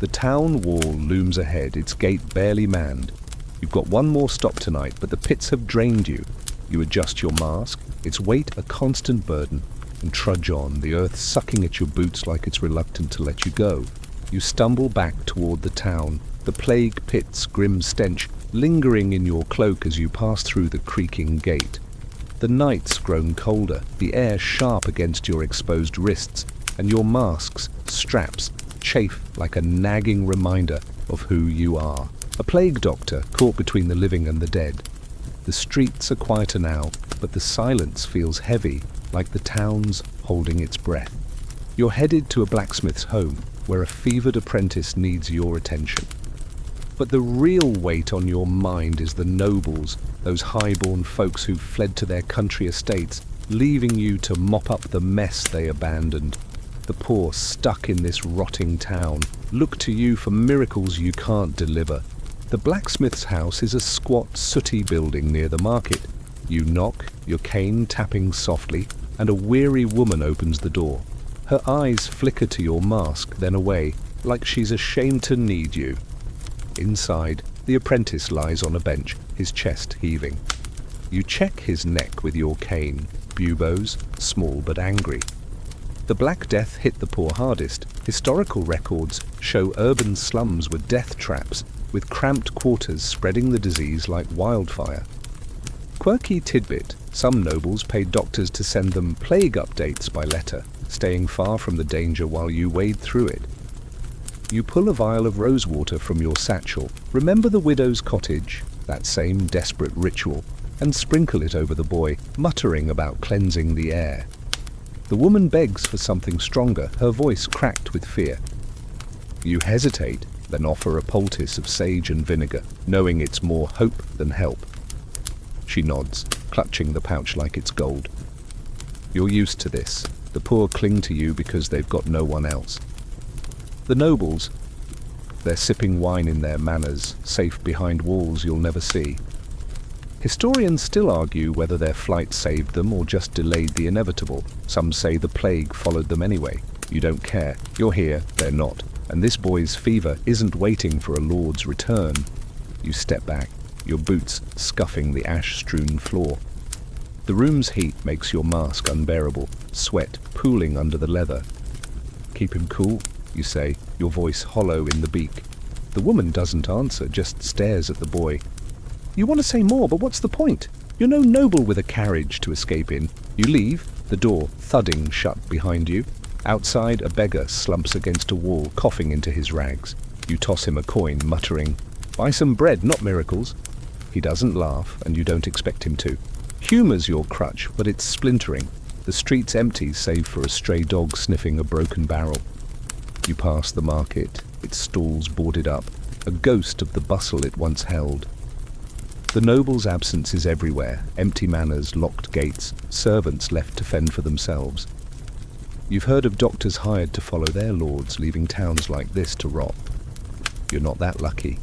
The town wall looms ahead, its gate barely manned. You've got one more stop tonight, but the pits have drained you. You adjust your mask, its weight a constant burden, and trudge on, the earth sucking at your boots like it's reluctant to let you go. You stumble back toward the town, the plague pit's grim stench lingering in your cloak as you pass through the creaking gate. The night's grown colder, the air sharp against your exposed wrists, and your mask's straps chafe like a nagging reminder of who you are. A plague doctor caught between the living and the dead. The streets are quieter now, but the silence feels heavy, like the town's holding its breath. You're headed to a blacksmith's home, where a fevered apprentice needs your attention. But the real weight on your mind is the nobles, those high-born folks who've fled to their country estates, leaving you to mop up the mess they abandoned. The poor, stuck in this rotting town, look to you for miracles you can't deliver. The blacksmith's house is a squat, sooty building near the market. You knock, your cane tapping softly, and a weary woman opens the door. Her eyes flicker to your mask, then away, like she's ashamed to need you. Inside, the apprentice lies on a bench, his chest heaving. You check his neck with your cane, buboes, small but angry. The Black Death hit the poor hardest. Historical records show urban slums were death traps, with cramped quarters spreading the disease like wildfire. Quirky tidbit, some nobles paid doctors to send them plague updates by letter, staying far from the danger while you wade through it. You pull a vial of rosewater from your satchel, remember the widow's cottage, that same desperate ritual, and sprinkle it over the boy, muttering about cleansing the air. The woman begs for something stronger, her voice cracked with fear. You hesitate, then offer a poultice of sage and vinegar, knowing it's more hope than help. She nods, clutching the pouch like it's gold. You're used to this. The poor cling to you because they've got no one else. The nobles, they're sipping wine in their manors, safe behind walls you'll never see. Historians still argue whether their flight saved them or just delayed the inevitable. Some say the plague followed them anyway. You don't care. You're here, they're not. And this boy's fever isn't waiting for a lord's return. You step back, your boots scuffing the ash-strewn floor. The room's heat makes your mask unbearable, sweat pooling under the leather. Keep him cool, you say, your voice hollow in the beak. The woman doesn't answer, just stares at the boy. You want to say more, but what's the point? You're no noble with a carriage to escape in. You leave, the door thudding shut behind you. Outside, a beggar slumps against a wall, coughing into his rags. You toss him a coin, muttering, "Buy some bread, not miracles." He doesn't laugh, and you don't expect him to. Humour's your crutch, but it's splintering. The street's empty, save for a stray dog sniffing a broken barrel. You pass the market, its stalls boarded up, a ghost of the bustle it once held. The noble's absence is everywhere, empty manors, locked gates, servants left to fend for themselves. You've heard of doctors hired to follow their lords, leaving towns like this to rot. You're not that lucky.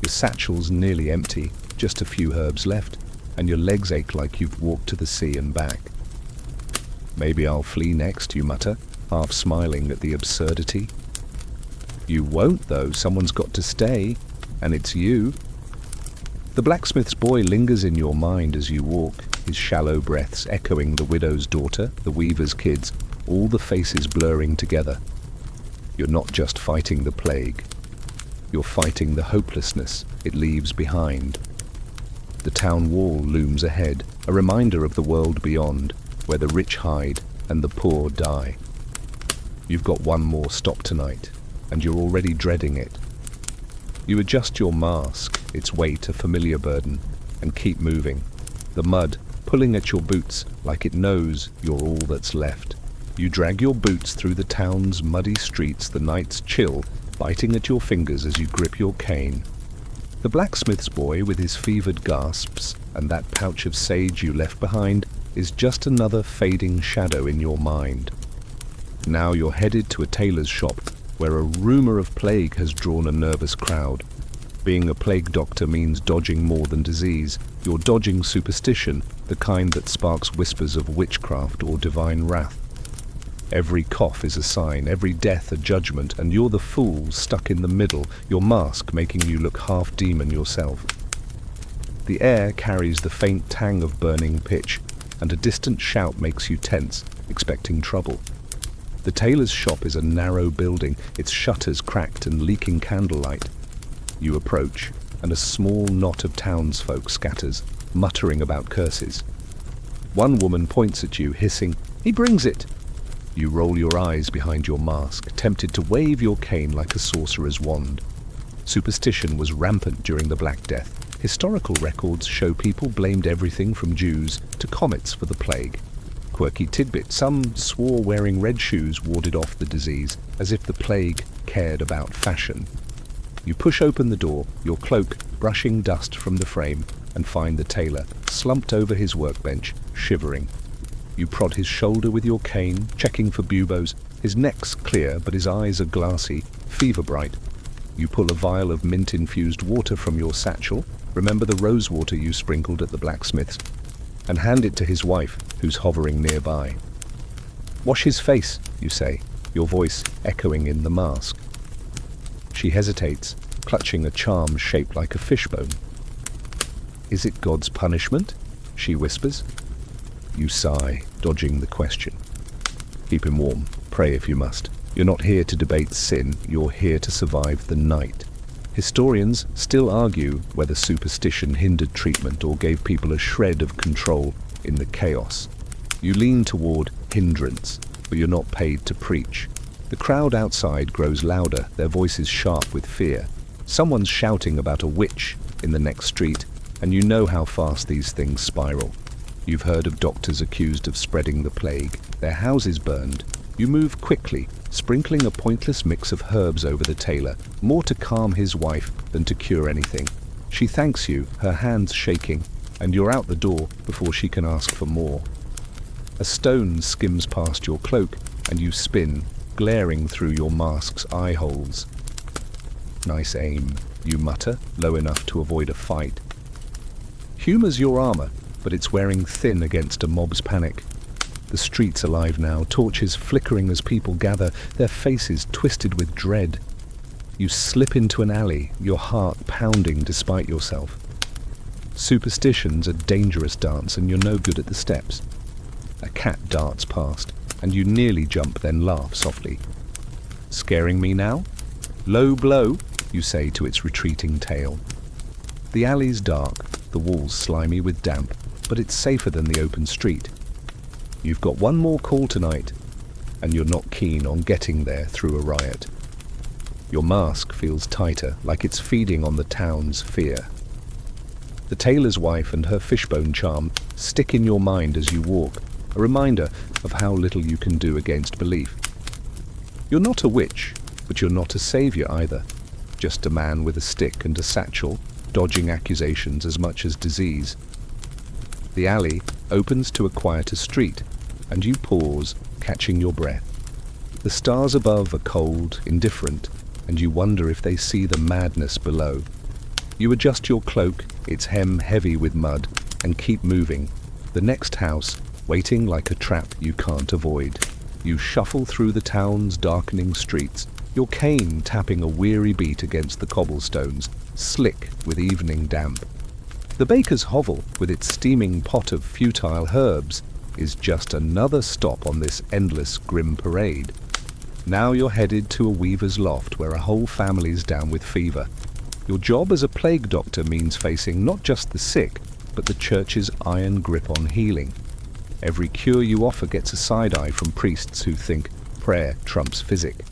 Your satchel's nearly empty, just a few herbs left, and your legs ache like you've walked to the sea and back. Maybe I'll flee next, you mutter, half smiling at the absurdity. You won't, though. Someone's got to stay, and it's you. The blacksmith's boy lingers in your mind as you walk, his shallow breaths echoing the widow's daughter, the weaver's kids, all the faces blurring together. You're not just fighting the plague. You're fighting the hopelessness it leaves behind. The town wall looms ahead, a reminder of the world beyond, where the rich hide and the poor die. You've got one more stop tonight, and you're already dreading it. You adjust your mask, its weight a familiar burden, and keep moving, the mud pulling at your boots like it knows you're all that's left. You drag your boots through the town's muddy streets, the night's chill biting at your fingers as you grip your cane. The blacksmith's boy, with his fevered gasps and that pouch of sage you left behind, is just another fading shadow in your mind. Now you're headed to a tailor's shop, where a rumor of plague has drawn a nervous crowd. Being a plague doctor means dodging more than disease. You're dodging superstition, the kind that sparks whispers of witchcraft or divine wrath. Every cough is a sign, every death a judgment, and you're the fool stuck in the middle, your mask making you look half demon yourself. The air carries the faint tang of burning pitch, and a distant shout makes you tense, expecting trouble. The tailor's shop is a narrow building, its shutters cracked and leaking candlelight. You approach, and a small knot of townsfolk scatters, muttering about curses. One woman points at you, hissing, "He brings it!" You roll your eyes behind your mask, tempted to wave your cane like a sorcerer's wand. Superstition was rampant during the Black Death. Historical records show people blamed everything from Jews to comets for the plague. Quirky tidbit, some swore wearing red shoes warded off the disease, as if the plague cared about fashion. You push open the door, your cloak brushing dust from the frame, and find the tailor slumped over his workbench, shivering. You prod his shoulder with your cane, checking for buboes. His neck's clear, but his eyes are glassy, fever-bright. You pull a vial of mint-infused water from your satchel, remember the rose water you sprinkled at the blacksmith's, and hand it to his wife, who's hovering nearby. "Wash his face," you say, your voice echoing in the mask. She hesitates, clutching a charm shaped like a fishbone. "Is it God's punishment?" she whispers. You sigh, dodging the question. "Keep him warm. Pray if you must. You're not here to debate sin, you're here to survive the night." Historians still argue whether superstition hindered treatment or gave people a shred of control in the chaos. You lean toward hindrance, but you're not paid to preach. The crowd outside grows louder, their voices sharp with fear. Someone's shouting about a witch in the next street, and you know how fast these things spiral. You've heard of doctors accused of spreading the plague, their houses burned. You move quickly, sprinkling a pointless mix of herbs over the tailor, more to calm his wife than to cure anything. She thanks you, her hands shaking, and you're out the door before she can ask for more. A stone skims past your cloak, and you spin, glaring through your mask's eye holes. "Nice aim," you mutter, low enough to avoid a fight. Humor's your armor, but it's wearing thin against a mob's panic. The street's alive now, torches flickering as people gather, their faces twisted with dread. You slip into an alley, your heart pounding despite yourself. Superstition's a dangerous dance, and you're no good at the steps. A cat darts past, and you nearly jump, then laugh softly. "Scaring me now?" "Low blow," you say to its retreating tail. The alley's dark, the walls slimy with damp, but it's safer than the open street. You've got one more call tonight, and you're not keen on getting there through a riot. Your mask feels tighter, like it's feeding on the town's fear. The tailor's wife and her fishbone charm stick in your mind as you walk, a reminder of how little you can do against belief. You're not a witch, but you're not a savior either. Just a man with a stick and a satchel, dodging accusations as much as disease. The alley opens to a quieter street, and you pause, catching your breath. The stars above are cold, indifferent, and you wonder if they see the madness below. You adjust your cloak, its hem heavy with mud, and keep moving. The next house, waiting like a trap you can't avoid. You shuffle through the town's darkening streets, your cane tapping a weary beat against the cobblestones, slick with evening damp. The baker's hovel, with its steaming pot of futile herbs, is just another stop on this endless grim parade. Now you're headed to a weaver's loft where a whole family's down with fever. Your job as a plague doctor means facing not just the sick, but the church's iron grip on healing. Every cure you offer gets a side-eye from priests who think prayer trumps physic.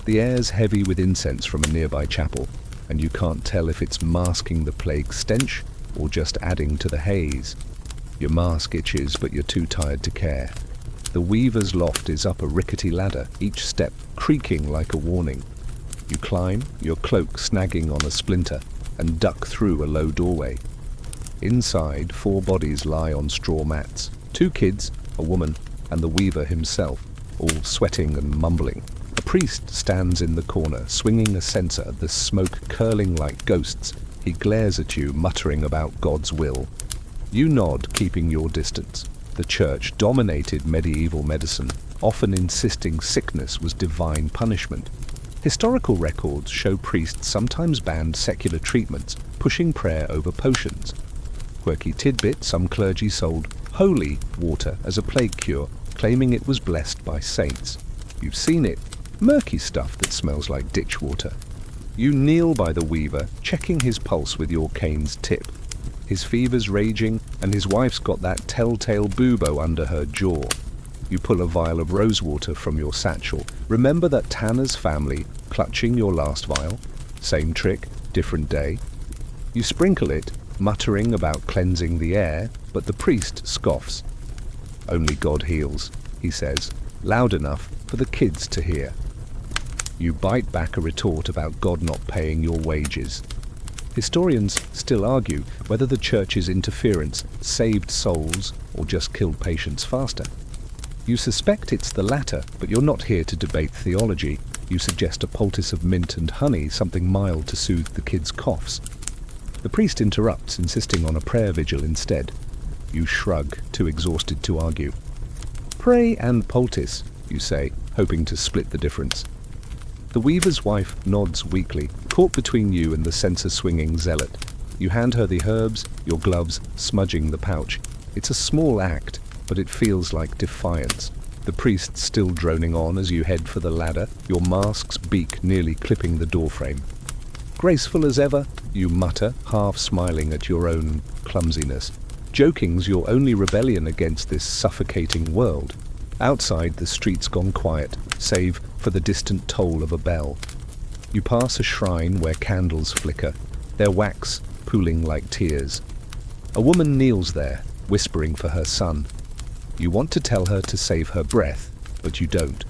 The air's heavy with incense from a nearby chapel, and you can't tell if it's masking the plague stench or just adding to the haze. Your mask itches, but you're too tired to care. The weaver's loft is up a rickety ladder, each step creaking like a warning. You climb, your cloak snagging on a splinter, and duck through a low doorway. Inside, 4 bodies lie on straw mats. 2 kids, a woman, and the weaver himself, all sweating and mumbling. A priest stands in the corner, swinging a censer, the smoke curling like ghosts. He glares at you, muttering about God's will. You nod, keeping your distance. The church dominated medieval medicine, often insisting sickness was divine punishment. Historical records show priests sometimes banned secular treatments, pushing prayer over potions. Quirky tidbit, some clergy sold holy water as a plague cure, claiming it was blessed by saints. You've seen it, murky stuff that smells like ditch water. You kneel by the weaver, checking his pulse with your cane's tip. His fever's raging, and his wife's got that telltale bubo under her jaw. You pull a vial of rosewater from your satchel. Remember that Tanner's family clutching your last vial? Same trick, different day. You sprinkle it, muttering about cleansing the air, but the priest scoffs. "Only God heals," he says, loud enough for the kids to hear. You bite back a retort about God not paying your wages. Historians still argue whether the church's interference saved souls or just killed patients faster. You suspect it's the latter, but you're not here to debate theology. You suggest a poultice of mint and honey, something mild to soothe the kids' coughs. The priest interrupts, insisting on a prayer vigil instead. You shrug, too exhausted to argue. "Pray and poultice," you say, hoping to split the difference. The weaver's wife nods weakly, caught between you and the censer-swinging zealot. You hand her the herbs, your gloves smudging the pouch. It's a small act, but it feels like defiance. The priest still droning on as you head for the ladder, your mask's beak nearly clipping the doorframe. "Graceful as ever," you mutter, half smiling at your own clumsiness. Joking's your only rebellion against this suffocating world. Outside, the street's gone quiet, save for the distant toll of a bell. You pass a shrine where candles flicker, their wax pooling like tears. A woman kneels there, whispering for her son. You want to tell her to save her breath, but you don't.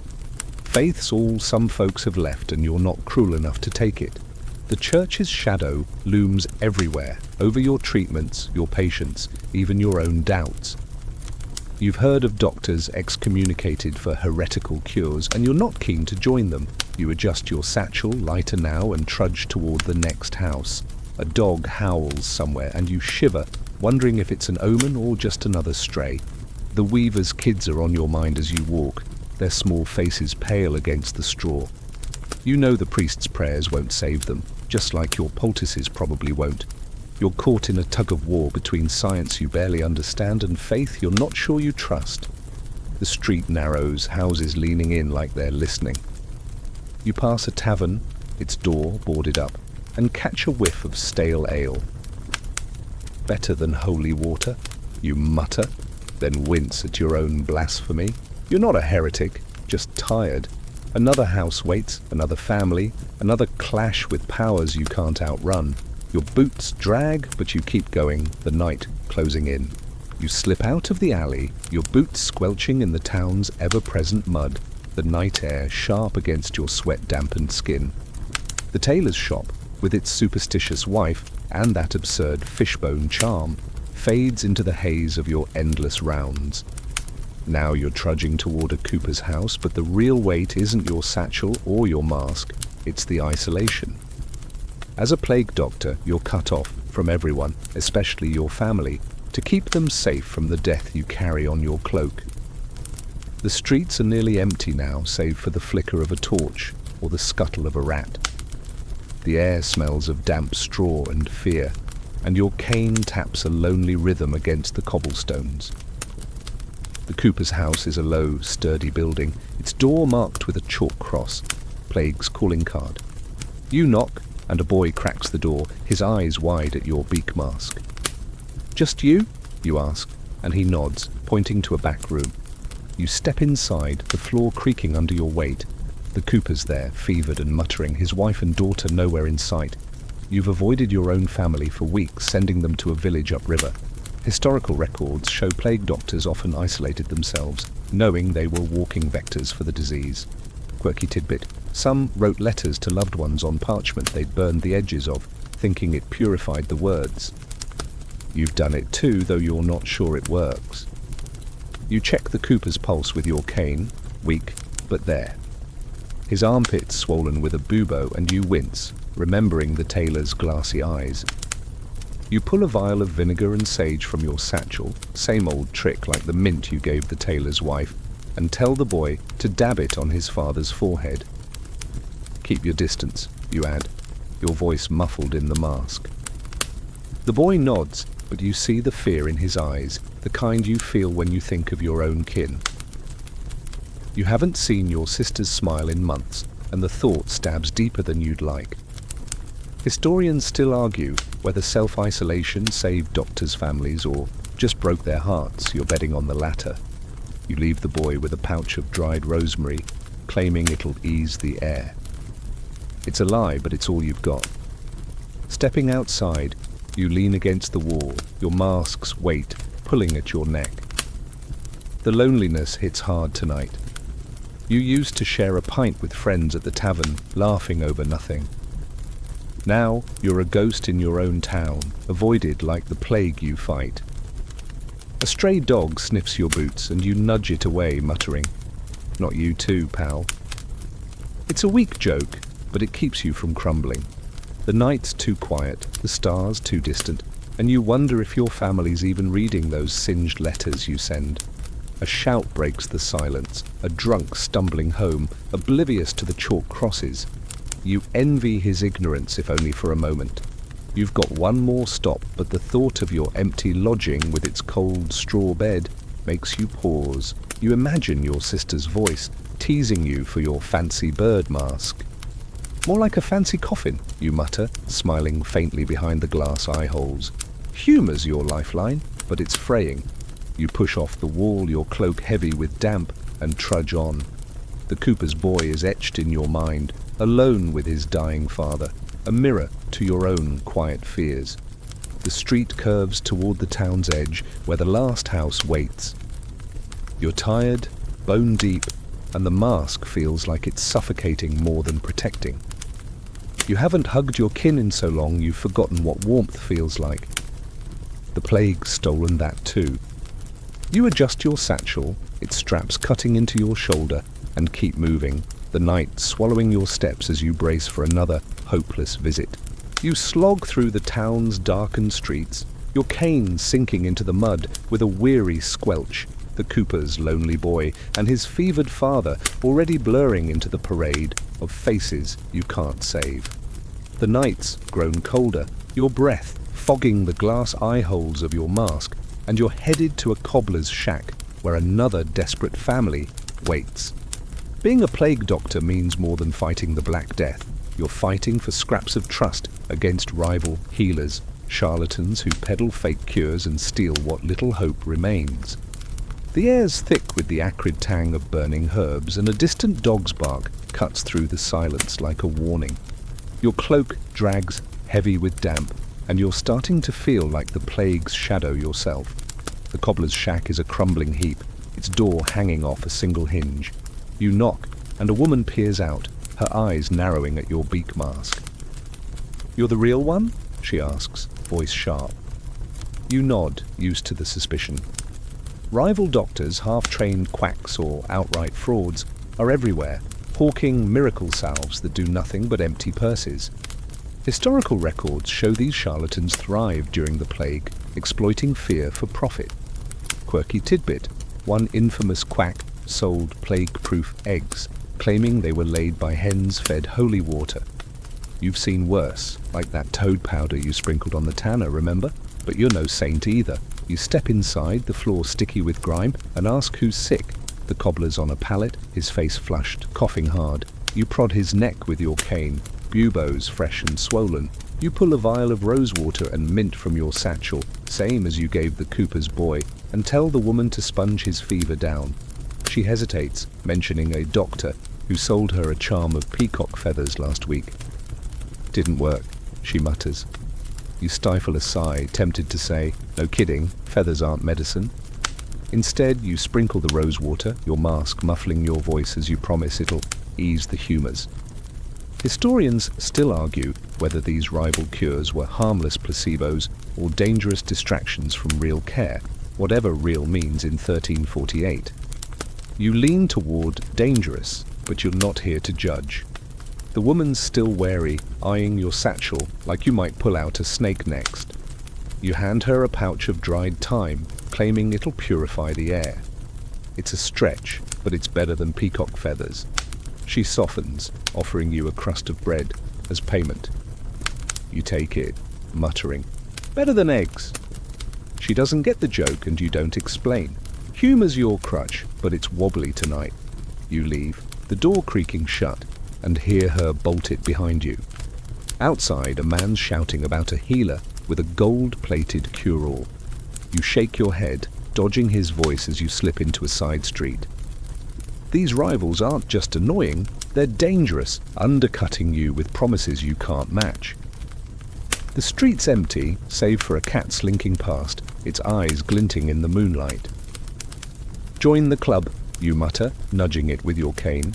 Faith's all some folks have left, and you're not cruel enough to take it. The church's shadow looms everywhere, over your treatments, your patients, even your own doubts. You've heard of doctors excommunicated for heretical cures, and you're not keen to join them. You adjust your satchel, lighter now, and trudge toward the next house. A dog howls somewhere, and you shiver, wondering if it's an omen or just another stray. The weaver's kids are on your mind as you walk, their small faces pale against the straw. You know the priest's prayers won't save them, just like your poultices probably won't. You're caught in a tug-of-war between science you barely understand and faith you're not sure you trust. The street narrows, houses leaning in like they're listening. You pass a tavern, its door boarded up, and catch a whiff of stale ale. "Better than holy water," you mutter, then wince at your own blasphemy. You're not a heretic, just tired. Another house waits, another family, another clash with powers you can't outrun. Your boots drag, but you keep going, the night closing in. You slip out of the alley, your boots squelching in the town's ever-present mud, the night air sharp against your sweat-dampened skin. The tailor's shop, with its superstitious wife and that absurd fishbone charm, fades into the haze of your endless rounds. Now you're trudging toward a cooper's house, but the real weight isn't your satchel or your mask, it's the isolation. As a plague doctor, you're cut off from everyone, especially your family, to keep them safe from the death you carry on your cloak. The streets are nearly empty now, save for the flicker of a torch or the scuttle of a rat. The air smells of damp straw and fear, and your cane taps a lonely rhythm against the cobblestones. The cooper's house is a low, sturdy building, its door marked with a chalk cross, Plague's calling card. You knock, and a boy cracks the door, his eyes wide at your beak mask. "Just you?" you ask, and he nods, pointing to a back room. You step inside, the floor creaking under your weight. The cooper's there, fevered and muttering, his wife and daughter nowhere in sight. You've avoided your own family for weeks, sending them to a village upriver. Historical records show plague doctors often isolated themselves, knowing they were walking vectors for the disease. Quirky tidbit. Some wrote letters to loved ones on parchment they'd burned the edges of, thinking it purified the words. You've done it too, though you're not sure it works. You check the cooper's pulse with your cane, weak, but there. His armpits swollen with a bubo, and you wince, remembering the tailor's glassy eyes. You pull a vial of vinegar and sage from your satchel, same old trick like the mint you gave the tailor's wife, and tell the boy to dab it on his father's forehead. "Keep your distance," you add, your voice muffled in the mask. The boy nods, but you see the fear in his eyes, the kind you feel when you think of your own kin. You haven't seen your sister's smile in months, and the thought stabs deeper than you'd like. Historians still argue whether self-isolation saved doctors' families or just broke their hearts. You're betting on the latter. You leave the boy with a pouch of dried rosemary, claiming it'll ease the air. It's a lie, but it's all you've got. Stepping outside, you lean against the wall, your mask's weight pulling at your neck. The loneliness hits hard tonight. You used to share a pint with friends at the tavern, laughing over nothing. Now you're a ghost in your own town, avoided like the plague you fight. A stray dog sniffs your boots and you nudge it away, muttering, "Not you too, pal." It's a weak joke, but it keeps you from crumbling. The night's too quiet, the stars too distant, and you wonder if your family's even reading those singed letters you send. A shout breaks the silence, a drunk stumbling home, oblivious to the chalk crosses. You envy his ignorance, if only for a moment. You've got one more stop, but the thought of your empty lodging with its cold straw bed makes you pause. You imagine your sister's voice, teasing you for your fancy bird mask. "More like a fancy coffin," you mutter, smiling faintly behind the glass eye holes. Humour's your lifeline, but it's fraying. You push off the wall, your cloak heavy with damp, and trudge on. The cooper's boy is etched in your mind, alone with his dying father, a mirror to your own quiet fears. The street curves toward the town's edge, where the last house waits. You're tired, bone deep, and the mask feels like it's suffocating more than protecting. You haven't hugged your kin in so long you've forgotten what warmth feels like. The plague's stolen that too. You adjust your satchel, its straps cutting into your shoulder, and keep moving, the night swallowing your steps as you brace for another hopeless visit. You slog through the town's darkened streets, your cane sinking into the mud with a weary squelch, the cooper's lonely boy and his fevered father already blurring into the parade of faces you can't save. The night's grown colder, your breath fogging the glass eye holes of your mask, and you're headed to a cobbler's shack where another desperate family waits. Being a plague doctor means more than fighting the Black Death. You're fighting for scraps of trust against rival healers, charlatans who peddle fake cures and steal what little hope remains. The air's thick with the acrid tang of burning herbs, and a distant dog's bark cuts through the silence like a warning. Your cloak drags heavy with damp, and you're starting to feel like the plague's shadow yourself. The cobbler's shack is a crumbling heap, its door hanging off a single hinge. You knock, and a woman peers out, her eyes narrowing at your beak mask. "You're the real one?" she asks, voice sharp. You nod, used to the suspicion. Rival doctors, half-trained quacks or outright frauds, are everywhere, hawking miracle salves that do nothing but empty purses. Historical records show these charlatans thrived during the plague, exploiting fear for profit. Quirky tidbit: one infamous quack sold plague-proof eggs, claiming they were laid by hens fed holy water. You've seen worse, like that toad powder you sprinkled on the tanner, remember? But you're no saint either. You step inside, the floor sticky with grime, and ask who's sick. The cobbler's on a pallet, his face flushed, coughing hard. You prod his neck with your cane, buboes fresh and swollen. You pull a vial of rosewater and mint from your satchel, same as you gave the cooper's boy, and tell the woman to sponge his fever down. She hesitates, mentioning a doctor who sold her a charm of peacock feathers last week. "Didn't work," she mutters. You stifle a sigh, tempted to say, "No kidding, feathers aren't medicine." Instead, you sprinkle the rosewater, your mask muffling your voice as you promise it'll ease the humours. Historians still argue whether these rival cures were harmless placebos or dangerous distractions from real care, whatever real means in 1348. You lean toward dangerous, but you're not here to judge. The woman's still wary, eyeing your satchel like you might pull out a snake next. You hand her a pouch of dried thyme, claiming it'll purify the air. It's a stretch, but it's better than peacock feathers. She softens, offering you a crust of bread as payment. You take it, muttering, "Better than eggs." She doesn't get the joke and you don't explain. Humour's your crutch, but it's wobbly tonight. You leave, the door creaking shut, and hear her bolt it behind you. Outside, a man's shouting about a healer with a gold-plated cure-all. You shake your head, dodging his voice as you slip into a side street. These rivals aren't just annoying, they're dangerous, undercutting you with promises you can't match. The street's empty, save for a cat slinking past, its eyes glinting in the moonlight. Join the club, you mutter, nudging it with your cane.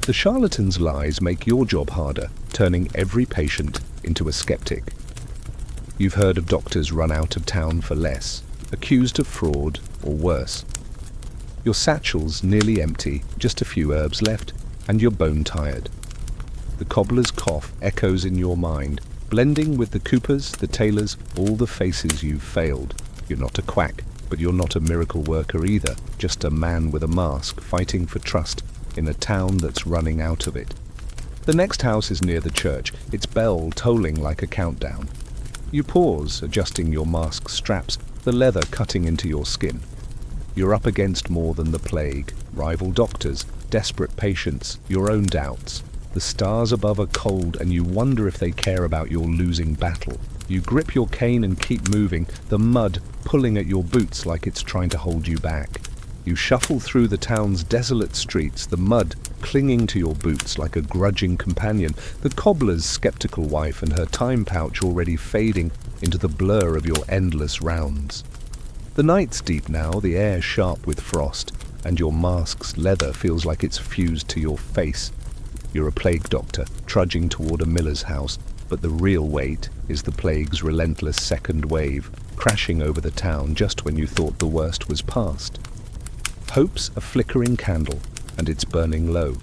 The charlatan's lies make your job harder, turning every patient into a skeptic. You've heard of doctors run out of town for less, accused of fraud, or worse. Your satchel's nearly empty, just a few herbs left, and you're bone-tired. The cobbler's cough echoes in your mind, blending with the coopers, the tailors, all the faces you've failed. You're not a quack, but you're not a miracle worker either, just a man with a mask fighting for trust in a town that's running out of it. The next house is near the church, its bell tolling like a countdown. You pause, adjusting your mask straps, the leather cutting into your skin. You're up against more than the plague, rival doctors, desperate patients, your own doubts. The stars above are cold and you wonder if they care about your losing battle. You grip your cane and keep moving, the mud pulling at your boots like it's trying to hold you back. You shuffle through the town's desolate streets, the mud clinging to your boots like a grudging companion, the cobbler's skeptical wife and her time pouch already fading into the blur of your endless rounds. The night's deep now, the air sharp with frost, and your mask's leather feels like it's fused to your face. You're a plague doctor, trudging toward a miller's house, but the real weight is the plague's relentless second wave, crashing over the town just when you thought the worst was past. Hope's a flickering candle, and it's burning low.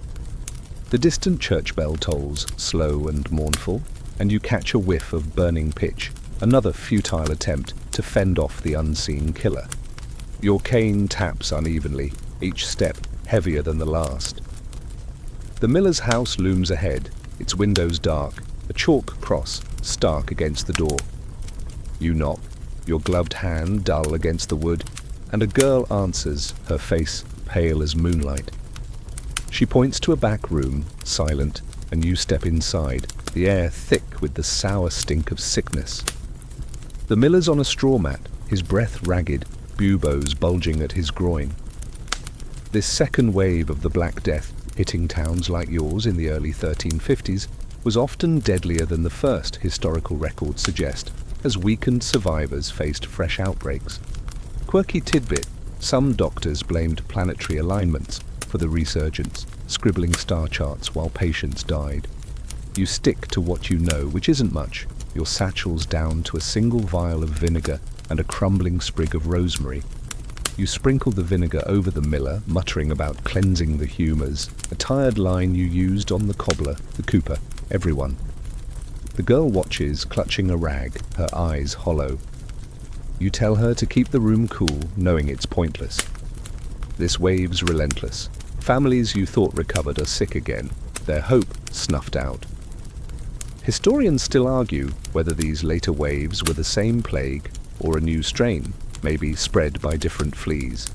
The distant church bell tolls, slow and mournful, and you catch a whiff of burning pitch, another futile attempt to fend off the unseen killer. Your cane taps unevenly, each step heavier than the last. The miller's house looms ahead, its windows dark, a chalk cross stark against the door. You knock, your gloved hand dull against the wood, and a girl answers, her face pale as moonlight. She points to a back room, silent, and you step inside, the air thick with the sour stink of sickness. The miller's on a straw mat, his breath ragged, buboes bulging at his groin. This second wave of the Black Death, hitting towns like yours in the early 1350s, was often deadlier than the first, historical records suggest, as weakened survivors faced fresh outbreaks. Quirky tidbit, some doctors blamed planetary alignments for the resurgence, scribbling star charts while patients died. You stick to what you know, which isn't much, your satchel's down to a single vial of vinegar and a crumbling sprig of rosemary. You sprinkle the vinegar over the miller, muttering about cleansing the humours, a tired line you used on the cobbler, the cooper, everyone. The girl watches, clutching a rag, her eyes hollow. You tell her to keep the room cool, knowing it's pointless. This wave's relentless. Families you thought recovered are sick again, their hope snuffed out. Historians still argue whether these later waves were the same plague or a new strain, maybe spread by different fleas.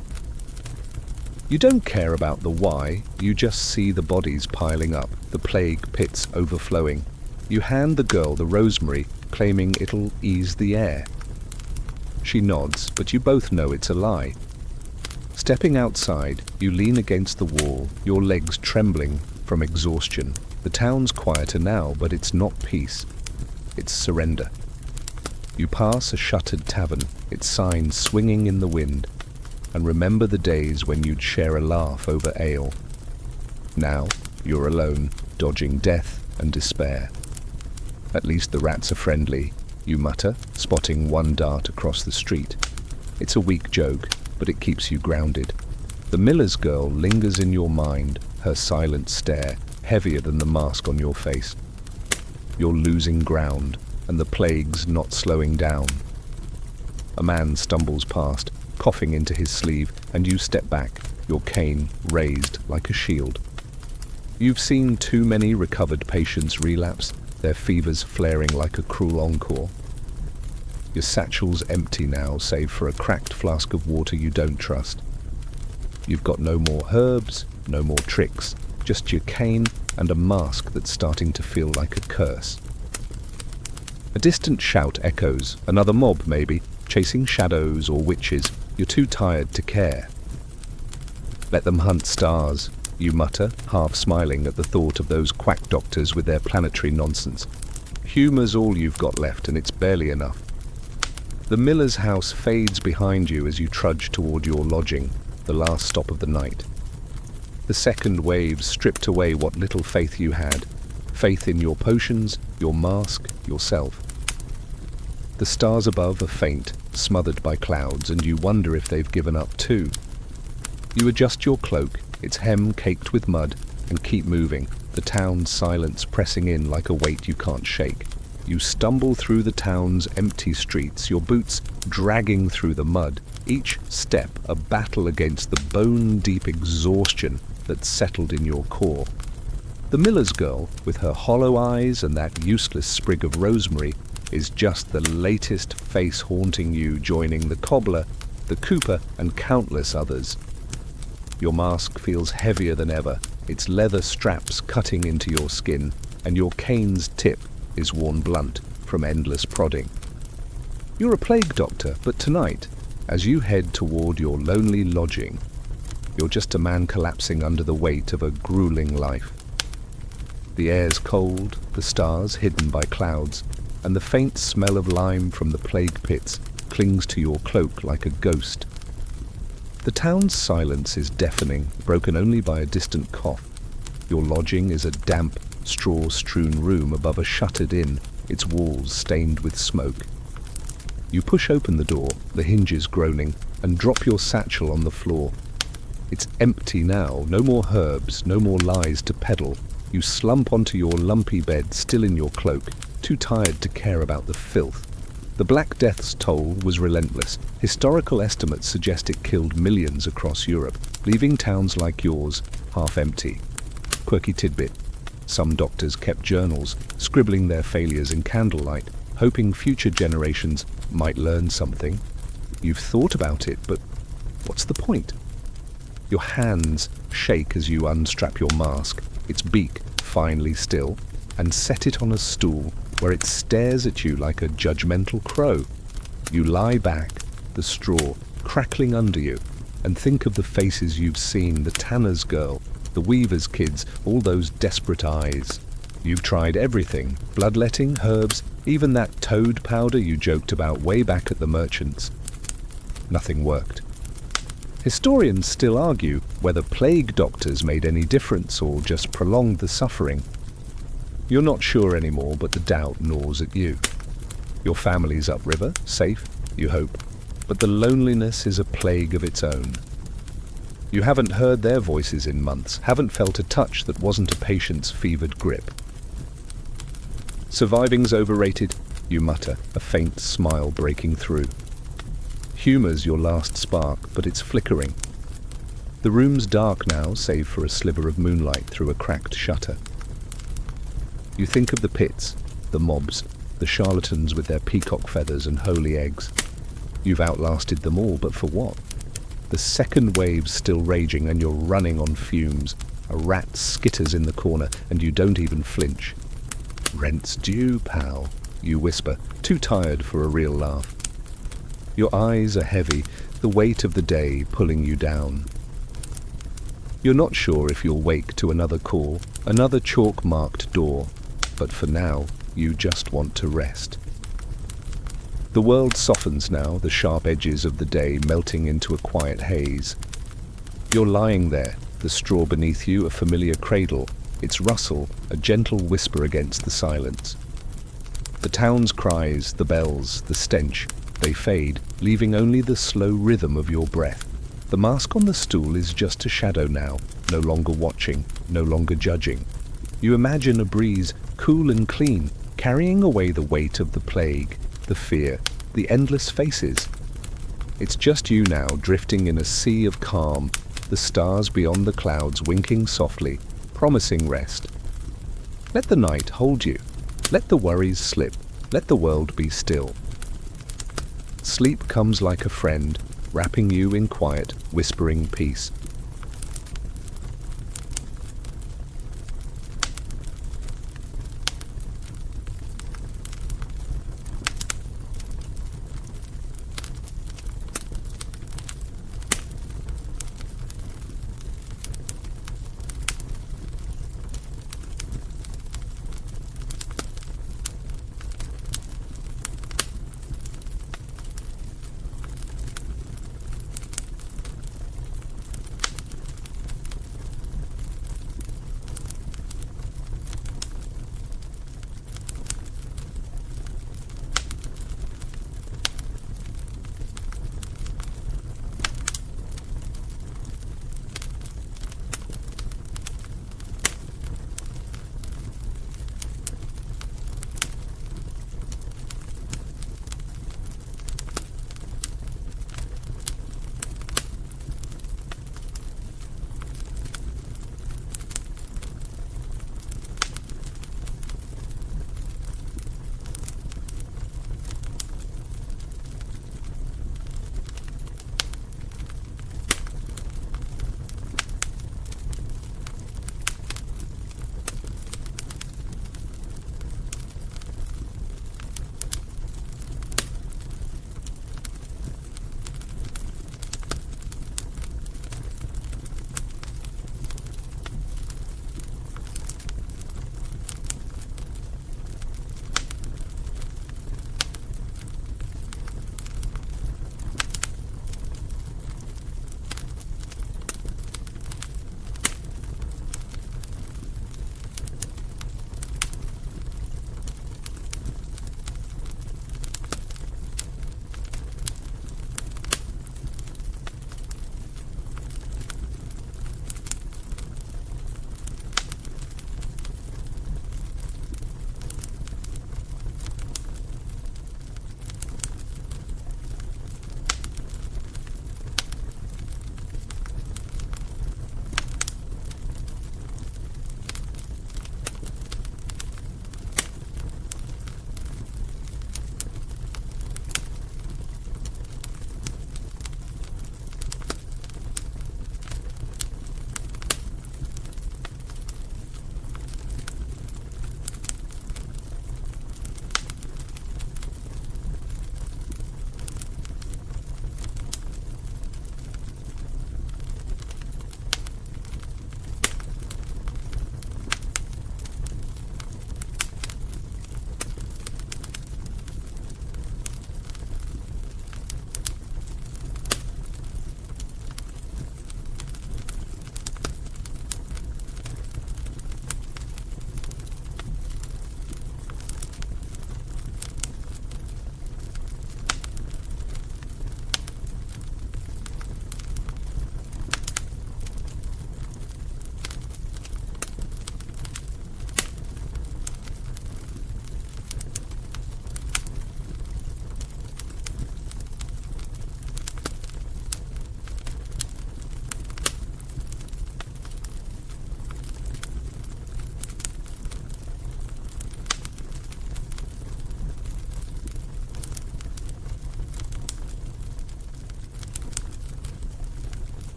You don't care about the why, you just see the bodies piling up, the plague pits overflowing. You hand the girl the rosemary, claiming it'll ease the air. She nods, but you both know it's a lie. Stepping outside, you lean against the wall, your legs trembling from exhaustion. The town's quieter now, but it's not peace. It's surrender. You pass a shuttered tavern, its sign swinging in the wind, and remember the days when you'd share a laugh over ale. Now, you're alone, dodging death and despair. At least the rats are friendly, you mutter, spotting one dart across the street. It's a weak joke, but it keeps you grounded. The miller's girl lingers in your mind, her silent stare, heavier than the mask on your face. You're losing ground, and the plague's not slowing down. A man stumbles past, coughing into his sleeve, and you step back, your cane raised like a shield. You've seen too many recovered patients relapse, their fevers flaring like a cruel encore. Your satchel's empty now, save for a cracked flask of water you don't trust. You've got no more herbs, no more tricks, just your cane and a mask that's starting to feel like a curse. A distant shout echoes, another mob maybe, chasing shadows or witches. You're too tired to care. Let them hunt stars, you mutter, half smiling at the thought of those quack doctors with their planetary nonsense. Humour's all you've got left, and it's barely enough. The miller's house fades behind you as you trudge toward your lodging. the last stop of the night. The second wave stripped away what little faith you had, faith in your potions, your mask, yourself. The stars above are faint, smothered by clouds, and you wonder if they've given up too. You adjust your cloak, its hem caked with mud, and keep moving, the town's silence pressing in like a weight you can't shake. You stumble through the town's empty streets, your boots dragging through the mud, each step a battle against the bone-deep exhaustion that's settled in your core. The miller's girl, with her hollow eyes and that useless sprig of rosemary, is just the latest face haunting you, joining the cobbler, the cooper, and countless others. Your mask feels heavier than ever, its leather straps cutting into your skin, and your cane's tip is worn blunt from endless prodding. You're a plague doctor, but tonight, as you head toward your lonely lodging, you're just a man collapsing under the weight of a grueling life. The air's cold, the stars hidden by clouds, and the faint smell of lime from the plague pits clings to your cloak like a ghost. The town's silence is deafening, broken only by a distant cough. Your lodging is a damp, straw-strewn room above a shuttered inn, its walls stained with smoke. You push open the door, the hinges groaning, and drop your satchel on the floor. It's empty now, no more herbs, no more lies to peddle. You slump onto your lumpy bed, still in your cloak, too tired to care about the filth. The Black Death's toll was relentless. Historical estimates suggest it killed millions across Europe, leaving towns like yours half empty. Quirky tidbit. Some doctors kept journals, scribbling their failures in candlelight, hoping future generations might learn something. You've thought about it, but what's the point? Your hands shake as you unstrap your mask, its beak finely still, and set it on a stool where it stares at you like a judgmental crow. You lie back, the straw crackling under you, and think of the faces you've seen, the tanner's girl, the weaver's kids, all those desperate eyes. You've tried everything, bloodletting, herbs, even that toad powder you joked about way back at the merchant's. Nothing worked. Historians still argue whether plague doctors made any difference or just prolonged the suffering. You're not sure anymore, but the doubt gnaws at you. Your family's upriver, safe, you hope, but the loneliness is a plague of its own. You haven't heard their voices in months, haven't felt a touch that wasn't a patient's fevered grip. Surviving's overrated, you mutter, a faint smile breaking through. Humor's your last spark, but it's flickering. The room's dark now, save for a sliver of moonlight through a cracked shutter. You think of the pits, the mobs, the charlatans with their peacock feathers and holy eggs. You've outlasted them all, but for what? The second wave's still raging and you're running on fumes. A rat skitters in the corner and you don't even flinch. "Rent's due, pal," you whisper, too tired for a real laugh. Your eyes are heavy, the weight of the day pulling you down. You're not sure if you'll wake to another call, another chalk-marked door, but for now, you just want to rest. The world softens now, the sharp edges of the day melting into a quiet haze. You're lying there, the straw beneath you a familiar cradle, its rustle a gentle whisper against the silence. The town's cries, the bells, the stench, they fade, leaving only the slow rhythm of your breath. The mask on the stool is just a shadow now, no longer watching, no longer judging. You imagine a breeze, cool and clean, carrying away the weight of the plague, the fear, the endless faces. It's just you now, drifting in a sea of calm, the stars beyond the clouds winking softly, promising rest. Let the night hold you. Let the worries slip. Let the world be still. Sleep comes like a friend, wrapping you in quiet, whispering peace.